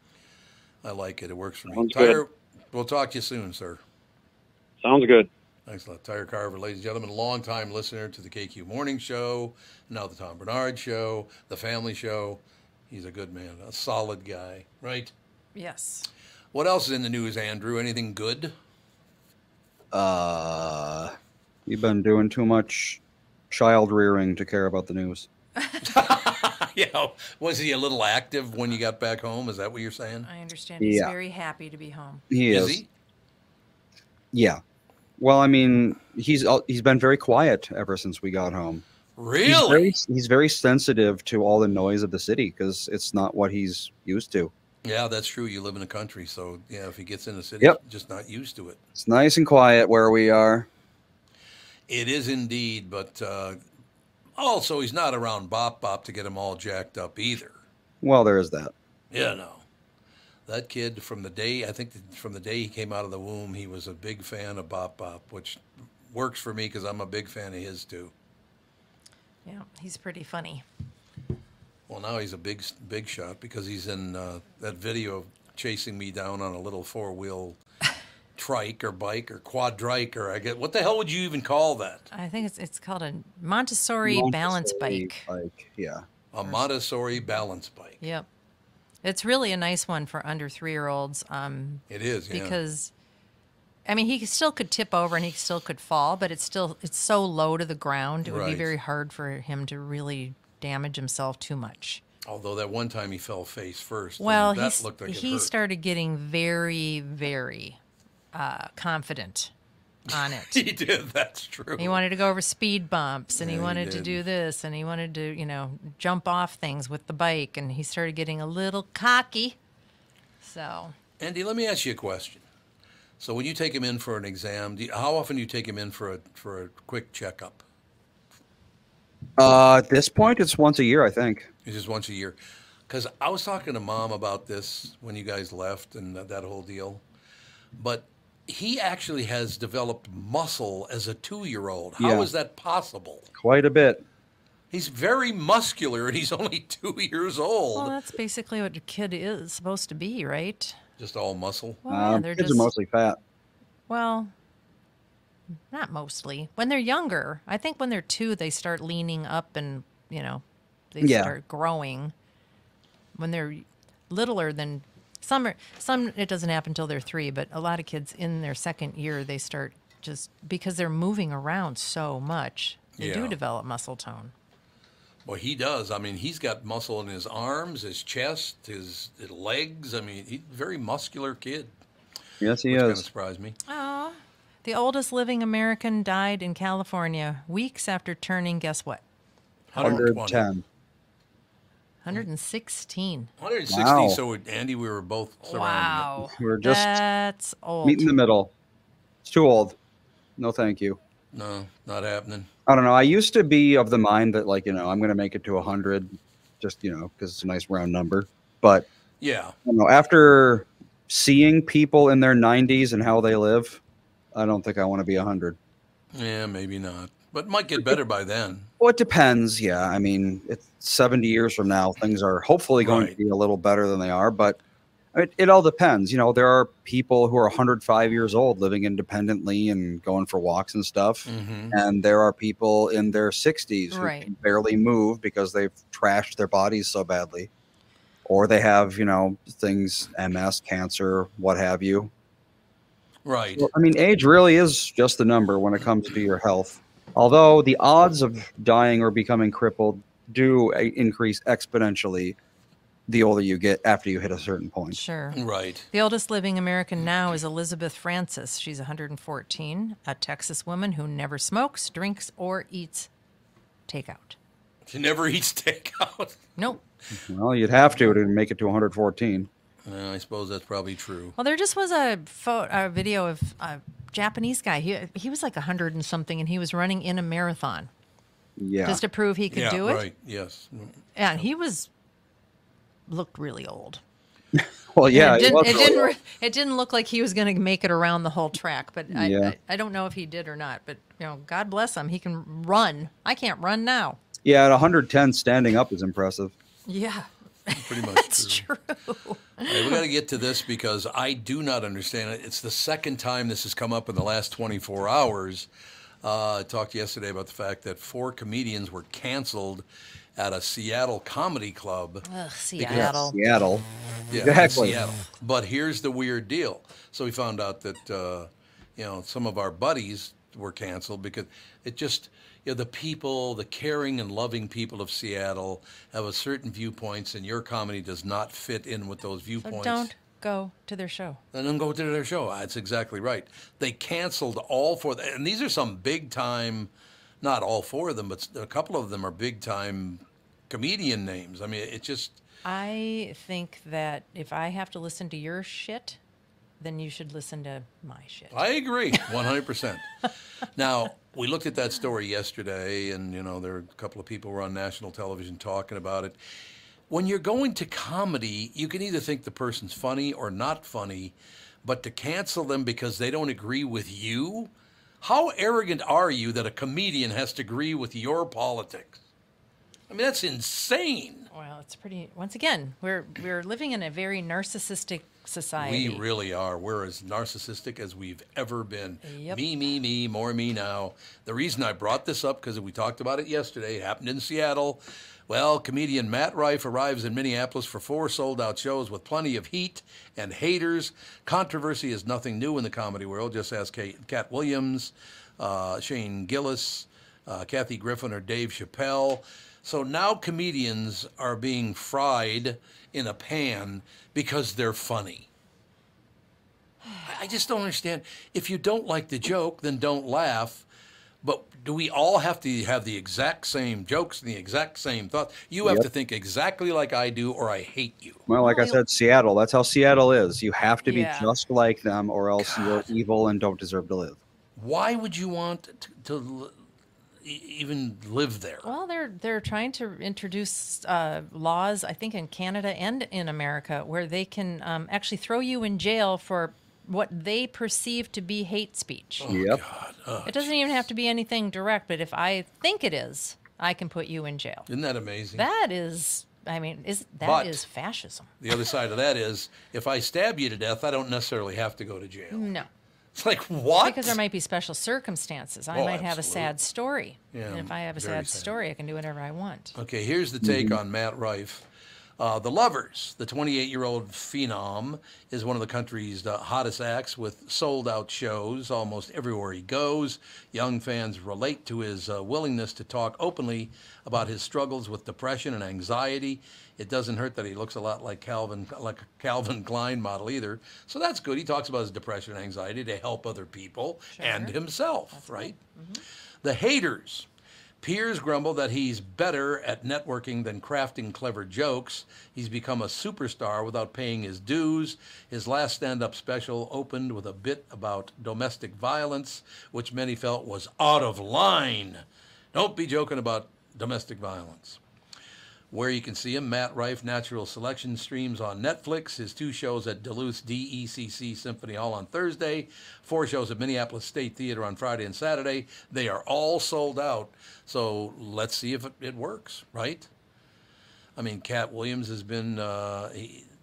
Speaker 1: I like it. It works for me.
Speaker 5: Sounds
Speaker 1: Tyre,
Speaker 5: good.
Speaker 1: we'll talk to you soon, sir.
Speaker 5: Sounds good.
Speaker 1: Thanks a lot. Tyre Carver, ladies and gentlemen, longtime listener to the KQ Morning Show, now the Tom Barnard Show, the Family Show. He's a good man, a solid guy, right?
Speaker 3: Yes.
Speaker 1: What else is in the news, Andrew? Anything good?
Speaker 2: You've been doing too much child rearing to care about the news.
Speaker 1: Yeah. Was he a little active when you got back home? Is that what you're saying?
Speaker 3: I understand. He's very happy to be home.
Speaker 2: He is.
Speaker 1: Is he?
Speaker 2: Yeah. Well, I mean, he's been very quiet ever since we got home.
Speaker 1: Really?
Speaker 2: He's very sensitive to all the noise of the city because it's not what he's used to.
Speaker 1: Yeah, that's true. You live in the country, so yeah, if he gets in the city,
Speaker 2: Yep.
Speaker 1: he's just not used to it.
Speaker 2: It's nice and quiet where we are.
Speaker 1: It is indeed, but also he's not around Bop Bop to get him all jacked up either.
Speaker 2: Well, there is that.
Speaker 1: Yeah, no. That kid, from the day he came out of the womb, he was a big fan of Bop Bop, which works for me because I'm a big fan of his too.
Speaker 3: Yeah, he's pretty funny.
Speaker 1: Well, now he's a big shot because he's in that video of chasing me down on a little 4-wheel trike or bike or quadrike, or what the hell would you even call that?
Speaker 3: I think it's called a Montessori balance bike.
Speaker 2: Yeah.
Speaker 1: A Montessori balance bike.
Speaker 3: Yep. It's really a nice one for under 3-year-olds.
Speaker 1: It is, yeah.
Speaker 3: Because, I mean, he still could tip over and he still could fall, but it's so low to the ground. It would be
Speaker 1: Right.
Speaker 3: very hard for him to really damage himself too much.
Speaker 1: Although that one time he fell face first.
Speaker 3: Well,
Speaker 1: and that looked like it
Speaker 3: he
Speaker 1: hurt.
Speaker 3: started getting very, very confident on it.
Speaker 1: He did, that's true.
Speaker 3: He wanted to go over speed bumps, and he
Speaker 1: Yeah, he
Speaker 3: wanted to
Speaker 1: did.
Speaker 3: do this, and he wanted to, jump off things with the bike, and he started getting a little cocky. So,
Speaker 1: Andy, let me ask you a question. So when you take him in for an exam, how often do you take him in for a quick checkup?
Speaker 2: At this point, it's once a year, I think.
Speaker 1: It's just once a year. Because I was talking to Mom about this when you guys left and that whole deal. But he actually has developed muscle as a 2-year-old. How is that possible?
Speaker 2: Quite a bit.
Speaker 1: He's very muscular, and he's only 2 years old.
Speaker 3: Well, that's basically what a kid is supposed to be, right?
Speaker 1: Just all muscle?
Speaker 3: Well, yeah, they're
Speaker 2: kids
Speaker 3: just,
Speaker 2: are mostly fat.
Speaker 3: well, not mostly. When they're younger, I think when they're 2, they start leaning up and, they start growing. When they're littler than some it doesn't happen until they're 3, but a lot of kids in their second year, they start just because they're moving around so much, they do develop muscle tone.
Speaker 1: Well, he does. I mean, he's got muscle in his arms, his chest, his legs. I mean, he's a very muscular kid.
Speaker 2: Yes, he
Speaker 1: which
Speaker 2: is.
Speaker 1: kind of surprised me.
Speaker 3: Oh, the oldest living American died in California weeks after turning, guess what?
Speaker 2: 110.
Speaker 3: 116.
Speaker 1: 160.
Speaker 2: Wow.
Speaker 1: So, Andy, we were both surrounding
Speaker 3: Wow.
Speaker 2: We were just
Speaker 3: That's old.
Speaker 2: meet in the middle. It's too old. No, thank you.
Speaker 1: it. No, not happening.
Speaker 2: I don't know. I used to be of the mind that, like, I'm going to make it to 100, just, because it's a nice round number. But,
Speaker 1: Yeah.
Speaker 2: after seeing people in their 90s and how they live, I don't think I want to be 100.
Speaker 1: Yeah, maybe not. But might get better by then.
Speaker 2: Well, it depends. Yeah. I mean, it's 70 years from now. Things are hopefully going to be a little better than they are. But it all depends. There are people who are 105 years old living independently and going for walks and stuff.
Speaker 1: Mm-hmm.
Speaker 2: And there are people in their 60s who can barely move because they've trashed their bodies so badly. Or they have, things, MS, cancer, what have you.
Speaker 1: Right.
Speaker 2: Well, I mean, age really is just a number when it comes to your health. Although the odds of dying or becoming crippled do increase exponentially the older you get after you hit a certain point.
Speaker 3: Sure.
Speaker 1: Right.
Speaker 3: The oldest living American now is Elizabeth Francis. She's 114, a Texas woman who never smokes, drinks, or eats takeout.
Speaker 1: She never eats takeout.
Speaker 3: Nope.
Speaker 2: Well, you'd have to make it to 114.
Speaker 1: I suppose that's probably true.
Speaker 3: Well, there just was a video of a Japanese guy. He was like 100 and something, and he was running in a marathon.
Speaker 2: Yeah.
Speaker 3: Just to prove he could do it.
Speaker 1: Right. Yes.
Speaker 3: And he looked really old.
Speaker 2: Well, yeah.
Speaker 3: It didn't look like he was going to make it around the whole track, but I don't know if he did or not. But God bless him. He can run. I can't run now.
Speaker 2: Yeah, at 110, standing up is impressive.
Speaker 3: Yeah.
Speaker 1: Pretty much
Speaker 3: That's
Speaker 1: true.
Speaker 3: true.
Speaker 1: Hey, we got to get to this because I do not understand it. It's the second time this has come up in the last 24 hours. I talked yesterday about the fact that 4 comedians were canceled at a Seattle comedy club.
Speaker 3: Ugh, Seattle.
Speaker 2: Seattle.
Speaker 1: Yeah,
Speaker 2: Exactly.
Speaker 1: Seattle. But here's the weird deal. So we found out that some of our buddies were canceled because it just the people, the caring and loving people of Seattle have a certain viewpoints, and your comedy does not fit in with those viewpoints.
Speaker 3: So don't go to their show.
Speaker 1: Then don't go to their show. That's exactly right. They canceled all 4, and these are some big time. Not all 4 of them, but a couple of them are big time comedian names. I mean, it just.
Speaker 3: I think that if I have to listen to your shit, then you should listen to my shit.
Speaker 1: I agree, 100%. Now, we looked at that story yesterday, and, there were a couple of people who were on national television talking about it. When you're going to comedy, you can either think the person's funny or not funny, but to cancel them because they don't agree with you, how arrogant are you that a comedian has to agree with your politics? I mean, that's insane.
Speaker 3: Well, it's pretty. Once again, we're living in a very narcissistic society.
Speaker 1: We really are. We're as narcissistic as we've ever been.
Speaker 3: Yep.
Speaker 1: Me, more me now. The reason I brought this up, because we talked about it yesterday, it happened in Seattle. Well, comedian Matt Rife arrives in Minneapolis for 4 sold-out shows with plenty of heat and haters. Controversy is nothing new in the comedy world. Just ask Cat Williams, Shane Gillis, Kathy Griffin, or Dave Chappelle. So now comedians are being fried in a pan because they're funny. I just don't understand. If you don't like the joke, then don't laugh. But do we all have to have the exact same jokes and the exact same thoughts? You have to think exactly like I do, or I hate you.
Speaker 2: Well, like I said, Seattle. That's how Seattle is. You have to be
Speaker 3: Yeah.
Speaker 2: just like them, or else you're evil and don't deserve to live.
Speaker 1: Why would you want to even live there?
Speaker 3: Well, they're trying to introduce laws, I think, in Canada and in America, where they can actually throw you in jail for what they perceive to be hate speech.
Speaker 2: Yep.
Speaker 1: God.
Speaker 3: It doesn't even have to be anything direct, but if I think it is, I can put you in jail.
Speaker 1: Isn't that amazing?
Speaker 3: That is, I mean, that is fascism.
Speaker 1: The other side of that is, if I stab you to death, I don't necessarily have to go to jail.
Speaker 3: No.
Speaker 1: It's like, what?
Speaker 3: Because there might be special circumstances. I might have a sad story.
Speaker 1: Yeah,
Speaker 3: and if I have a
Speaker 1: very
Speaker 3: sad
Speaker 1: sad.
Speaker 3: story, I can do whatever I want.
Speaker 1: Okay, here's the take on Matt Rife. The Lovers, the 28-year-old phenom, is one of the country's hottest acts with sold-out shows almost everywhere he goes. Young fans relate to his willingness to talk openly about his struggles with depression and anxiety. It doesn't hurt that he looks a lot like a Calvin Klein model either. So that's good. He talks about his depression and anxiety to help other people and himself, right? Mm-hmm. The Haters. Peers grumble that he's better at networking than crafting clever jokes. He's become a superstar without paying his dues. His last stand-up special opened with a bit about domestic violence, which many felt was out of line. Don't be joking about domestic violence. Where you can see him, Matt Rife Natural Selection streams on Netflix. His 2 shows at Duluth's DECC Symphony Hall on Thursday, 4 shows at Minneapolis State Theater on Friday and Saturday. They are all sold out. So let's see if it works, right? I mean, Cat Williams has been,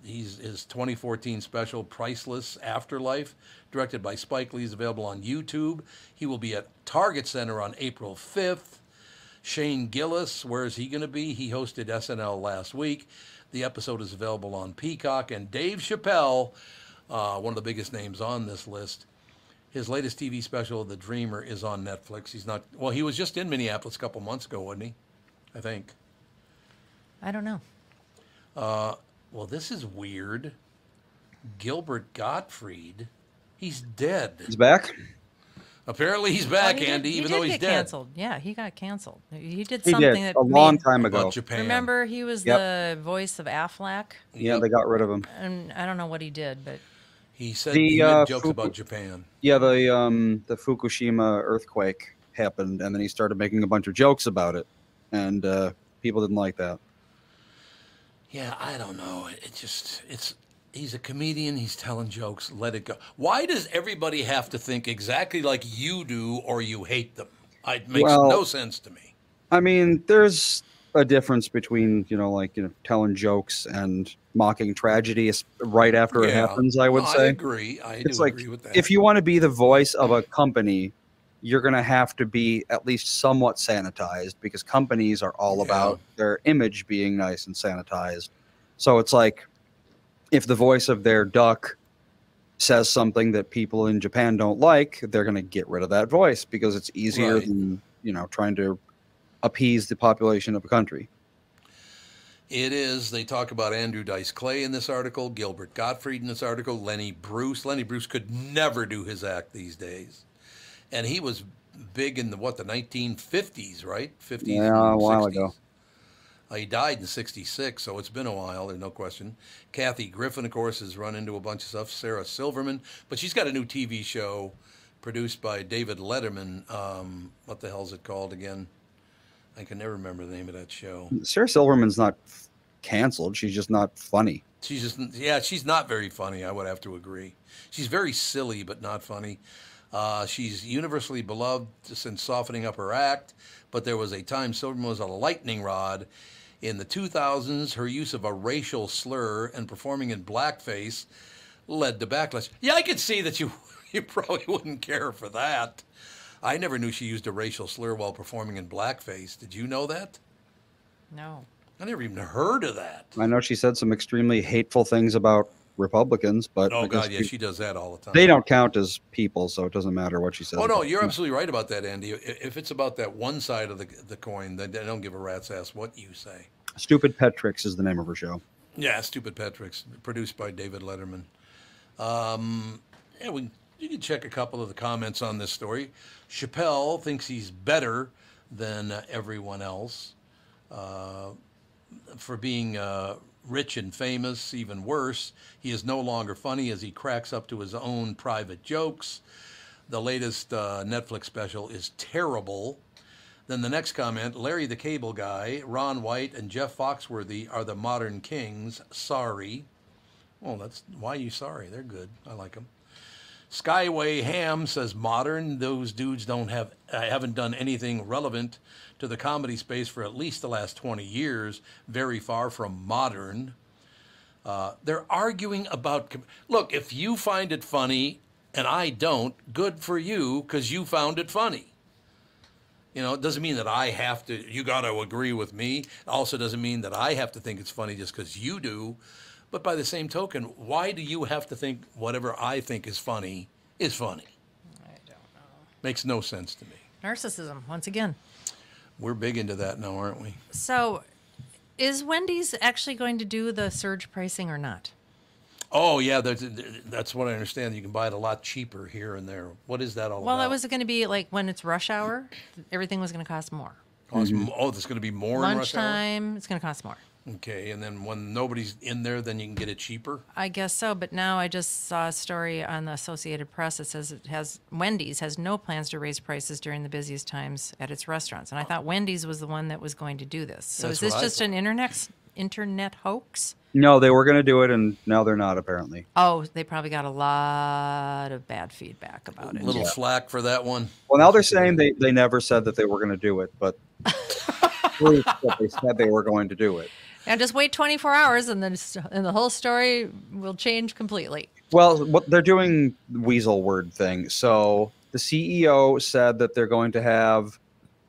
Speaker 1: his 2014 special, Priceless Afterlife, directed by Spike Lee, is available on YouTube. He will be at Target Center on April 5th. Shane Gillis, where is he going to be? He hosted SNL last week. The episode is available on Peacock. And Dave Chappelle, one of the biggest names on this list, his latest TV special, The Dreamer, is on Netflix. He was just in Minneapolis a couple months ago, wasn't he? I think.
Speaker 3: I don't know.
Speaker 1: Well, this is weird. Gilbert Gottfried, he's dead.
Speaker 2: He's back?
Speaker 1: Apparently he's back, Andy, even though he's dead.
Speaker 3: Canceled. Yeah, he got canceled. He did something that
Speaker 2: a long time ago.
Speaker 1: About Japan.
Speaker 3: Remember, he was the voice of Aflac?
Speaker 2: Yeah, they got rid of him.
Speaker 3: And I don't know what he did, but
Speaker 1: he said he made jokes about Japan.
Speaker 2: Yeah, the Fukushima earthquake happened, and then he started making a bunch of jokes about it, and people didn't like that.
Speaker 1: Yeah, I don't know. He's a comedian. He's telling jokes. Let it go. Why does everybody have to think exactly like you do, or you hate them? It makes no sense to me.
Speaker 2: I mean, there's a difference between telling jokes and mocking tragedy right after it happens. I would say.
Speaker 1: I agree. I do agree with that.
Speaker 2: If you want to be the voice of a company, you're going to have to be at least somewhat sanitized, because companies are all about their image being nice and sanitized. So it's like, if the voice of their duck says something that people in Japan don't like, they're going to get rid of that voice because it's easier than, trying to appease the population of a country.
Speaker 1: It is. They talk about Andrew Dice Clay in this article, Gilbert Gottfried in this article, Lenny Bruce. Lenny Bruce could never do his act these days. And he was big in the 1950s, right? 50s.
Speaker 2: Yeah, a while ago.
Speaker 1: He died in 1966, so it's been a while, there's no question. Kathy Griffin, of course, has run into a bunch of stuff. Sarah Silverman. But she's got a new TV show produced by David Letterman. What the hell's it called again? I can never remember the name of that show.
Speaker 2: Sarah Silverman's not canceled. She's just not funny.
Speaker 1: She's not very funny, I would have to agree. She's very silly, but not funny. She's universally beloved since softening up her act, but there was a time Silverman was a lightning rod. In the 2000s, her use of a racial slur and performing in blackface led to backlash. Yeah, I could see that you probably wouldn't care for that. I never knew she used a racial slur while performing in blackface. Did you know that?
Speaker 3: No.
Speaker 1: I never even heard of that.
Speaker 2: I know she said some extremely hateful things about Republicans, but
Speaker 1: oh god, yeah, she does that all the time.
Speaker 2: They don't count as people, so it doesn't matter what she says.
Speaker 1: Oh no, you're absolutely right about that, Andy. If it's about that one side of the coin, then they don't give a rat's ass what you say.
Speaker 2: Stupid Pet Tricks is the name of her show.
Speaker 1: Yeah, Stupid Pet Tricks, produced by David Letterman. You can check a couple of the comments on this story. Chappelle thinks he's better than everyone else for being rich and famous. Even worse, he is no longer funny as he cracks up to his own private jokes. The latest Netflix special is terrible. Then the next comment, Larry the Cable Guy, Ron White, and Jeff Foxworthy are the modern kings. Sorry. Well, that's why are you sorry? They're good. I like them. Skyway Ham says modern. Those dudes haven't done anything relevant to the comedy space for at least the last 20 years. Very far from modern. They're arguing about. Look, if you find it funny and I don't, good for you because you found it funny. You know, it doesn't mean that I have to. You got to agree with me. It also doesn't mean that I have to think it's funny just because you do. But by the same token, why do you have to think whatever I think is funny is funny?
Speaker 3: I don't know.
Speaker 1: Makes no sense to me.
Speaker 3: Narcissism, once again.
Speaker 1: We're big into that now, aren't we?
Speaker 3: So, is Wendy's actually going to do the surge pricing or not?
Speaker 1: Oh, yeah, that's what I understand. You can buy it a lot cheaper here and there. What is that all
Speaker 3: Well,
Speaker 1: about?
Speaker 3: it was going to be like when it's rush hour, everything was going to cost more.
Speaker 1: Oh, there's going to be more in rush hour?
Speaker 3: Lunchtime, it's going to cost more.
Speaker 1: Okay, and then when nobody's in there, then you can get it cheaper?
Speaker 3: I guess so, but now I just saw a story on the Associated Press that says Wendy's has no plans to raise prices during the busiest times at its restaurants. And I thought Wendy's was the one that was going to do this. So
Speaker 1: That's
Speaker 3: is this
Speaker 1: what I
Speaker 3: just
Speaker 1: thought.
Speaker 3: an internet hoax?
Speaker 2: No, they were going to do it, and now they're not, apparently.
Speaker 3: Oh, they probably got a lot of bad feedback about it.
Speaker 1: A little flack for that one?
Speaker 2: Well, now they're saying they never said that they were going to do it, but proof that they said they were going to do it.
Speaker 3: And just wait 24 hours, and then the whole story will change completely.
Speaker 2: Well, what they're doing weasel word thing. So the CEO said that they're going to have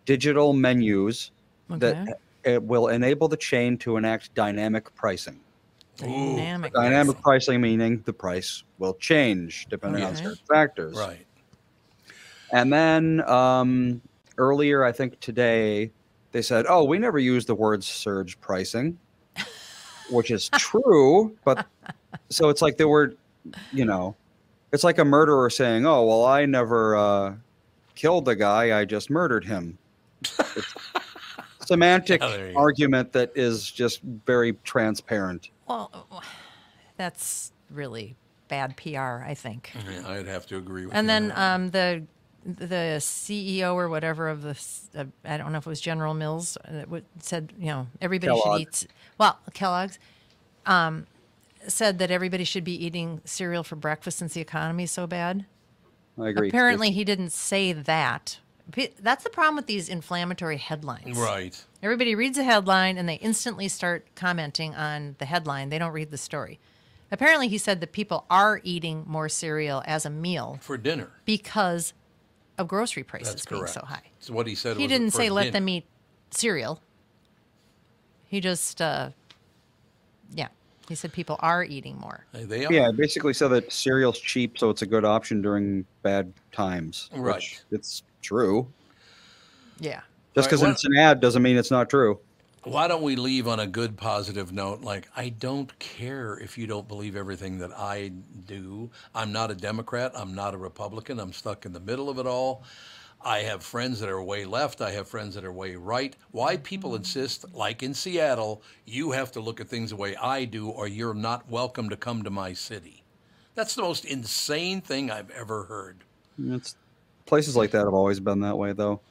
Speaker 2: digital menus that it will enable the chain to enact dynamic pricing. Dynamic pricing meaning the price will change depending on certain factors.
Speaker 1: Right.
Speaker 2: And then earlier, I think today, they said, oh, we never used the word surge pricing, which is true. But so it's like they were, it's like a murderer saying, oh, well, I never killed the guy. I just murdered him. It's semantic argument that is just very transparent.
Speaker 3: Well, that's really bad PR, I think.
Speaker 1: Yeah, I'd have to agree with you.
Speaker 3: And then the CEO or whatever of the, I don't know if it was General Mills, said, everybody should eat. Well, Kellogg's said that everybody should be eating cereal for breakfast since the economy is so bad.
Speaker 2: I agree.
Speaker 3: Apparently, he didn't say that. That's the problem with these inflammatory headlines.
Speaker 1: Right.
Speaker 3: Everybody reads a headline and they instantly start commenting on the headline. They don't read the story. Apparently, he said that people are eating more cereal as a meal
Speaker 1: for dinner
Speaker 3: because of grocery prices being so high.
Speaker 1: So what he said.
Speaker 3: He didn't say let them eat cereal. He just, he said people are eating more.
Speaker 1: They are.
Speaker 2: Yeah, basically said that cereal's cheap, so it's a good option during bad times.
Speaker 1: Right.
Speaker 2: It's true.
Speaker 3: Yeah.
Speaker 2: Just because it's an ad doesn't mean it's not true.
Speaker 1: Why don't we leave on a good positive note? Like, I don't care if you don't believe everything that I do. I'm not a Democrat. I'm not a Republican. I'm stuck in the middle of it all. I have friends that are way left. I have friends that are way right. Why people insist, like in Seattle, you have to look at things the way I do or you're not welcome to come to my city. That's the most insane thing I've ever heard.
Speaker 2: Places like that have always been that way, though.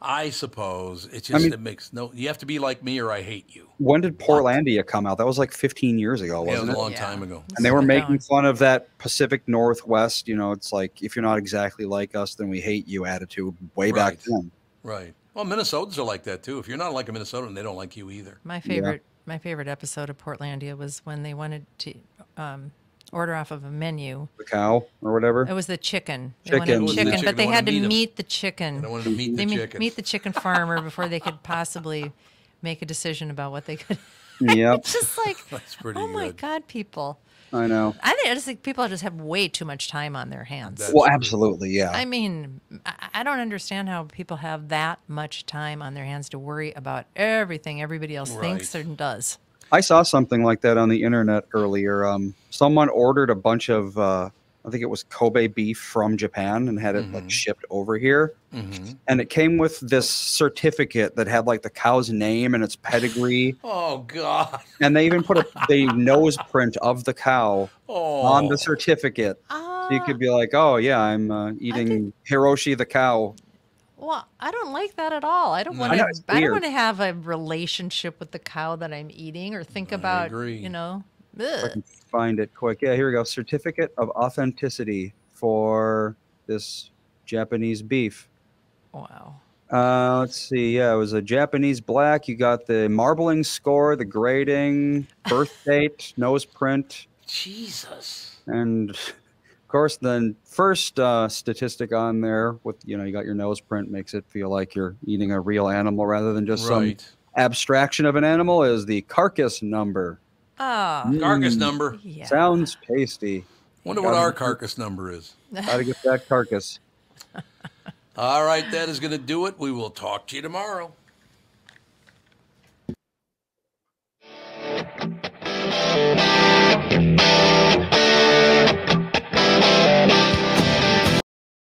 Speaker 1: I suppose. It's just, it makes you have to be like me or I hate you.
Speaker 2: When did Portlandia come out? That was like 15 years ago, wasn't it?
Speaker 1: Yeah, it was a long time ago.
Speaker 2: And they were making fun of that Pacific Northwest, it's like, if you're not exactly like us, then we hate you attitude way back then.
Speaker 1: Right. Well, Minnesotans are like that, too. If you're not like a Minnesotan, they don't like you either.
Speaker 3: My favorite episode of Portlandia was when they wanted to order off of a menu.
Speaker 2: The cow or whatever?
Speaker 3: It was the chicken.
Speaker 2: They wanted
Speaker 3: chicken, but they had to meet the chicken.
Speaker 1: They wanted to meet the chicken.
Speaker 3: Meet the chicken farmer before they could possibly make a decision about what they could.
Speaker 2: Yep.
Speaker 3: It's just like,
Speaker 1: that's pretty
Speaker 3: oh my
Speaker 1: good.
Speaker 3: God, people.
Speaker 2: I know.
Speaker 3: I just think people just have way too much time on their hands.
Speaker 2: Well, absolutely, yeah.
Speaker 3: I mean, I don't understand how people have that much time on their hands to worry about everything everybody else thinks and does.
Speaker 2: I saw something like that on the internet earlier. Someone ordered a bunch of I think it was Kobe beef from Japan and had it like shipped over here. And it came with this certificate that had like the cow's name and its pedigree.
Speaker 1: Oh God!
Speaker 2: And they even put the nose print of the cow on the certificate. So you could be like, oh yeah, I'm eating Hiroshi the cow.
Speaker 3: Well, I don't like that at all. I don't want to. I don't want to have a relationship with the cow that I'm eating, or think about, you know.
Speaker 2: If I can find it quick. Yeah, here we go. Certificate of authenticity for this Japanese beef.
Speaker 3: Wow.
Speaker 2: Let's see. Yeah, it was a Japanese black. You got the marbling score, the grading, birth date, nose print.
Speaker 1: Jesus.
Speaker 2: And of course, the first statistic on there with, you got your nose print, makes it feel like you're eating a real animal rather than just some abstraction of an animal, is the carcass number.
Speaker 1: Carcass number.
Speaker 3: Yeah.
Speaker 2: Sounds tasty.
Speaker 1: Wonder what our carcass number is.
Speaker 2: Gotta get that carcass.
Speaker 1: All right, that is going to do it. We will talk to you tomorrow.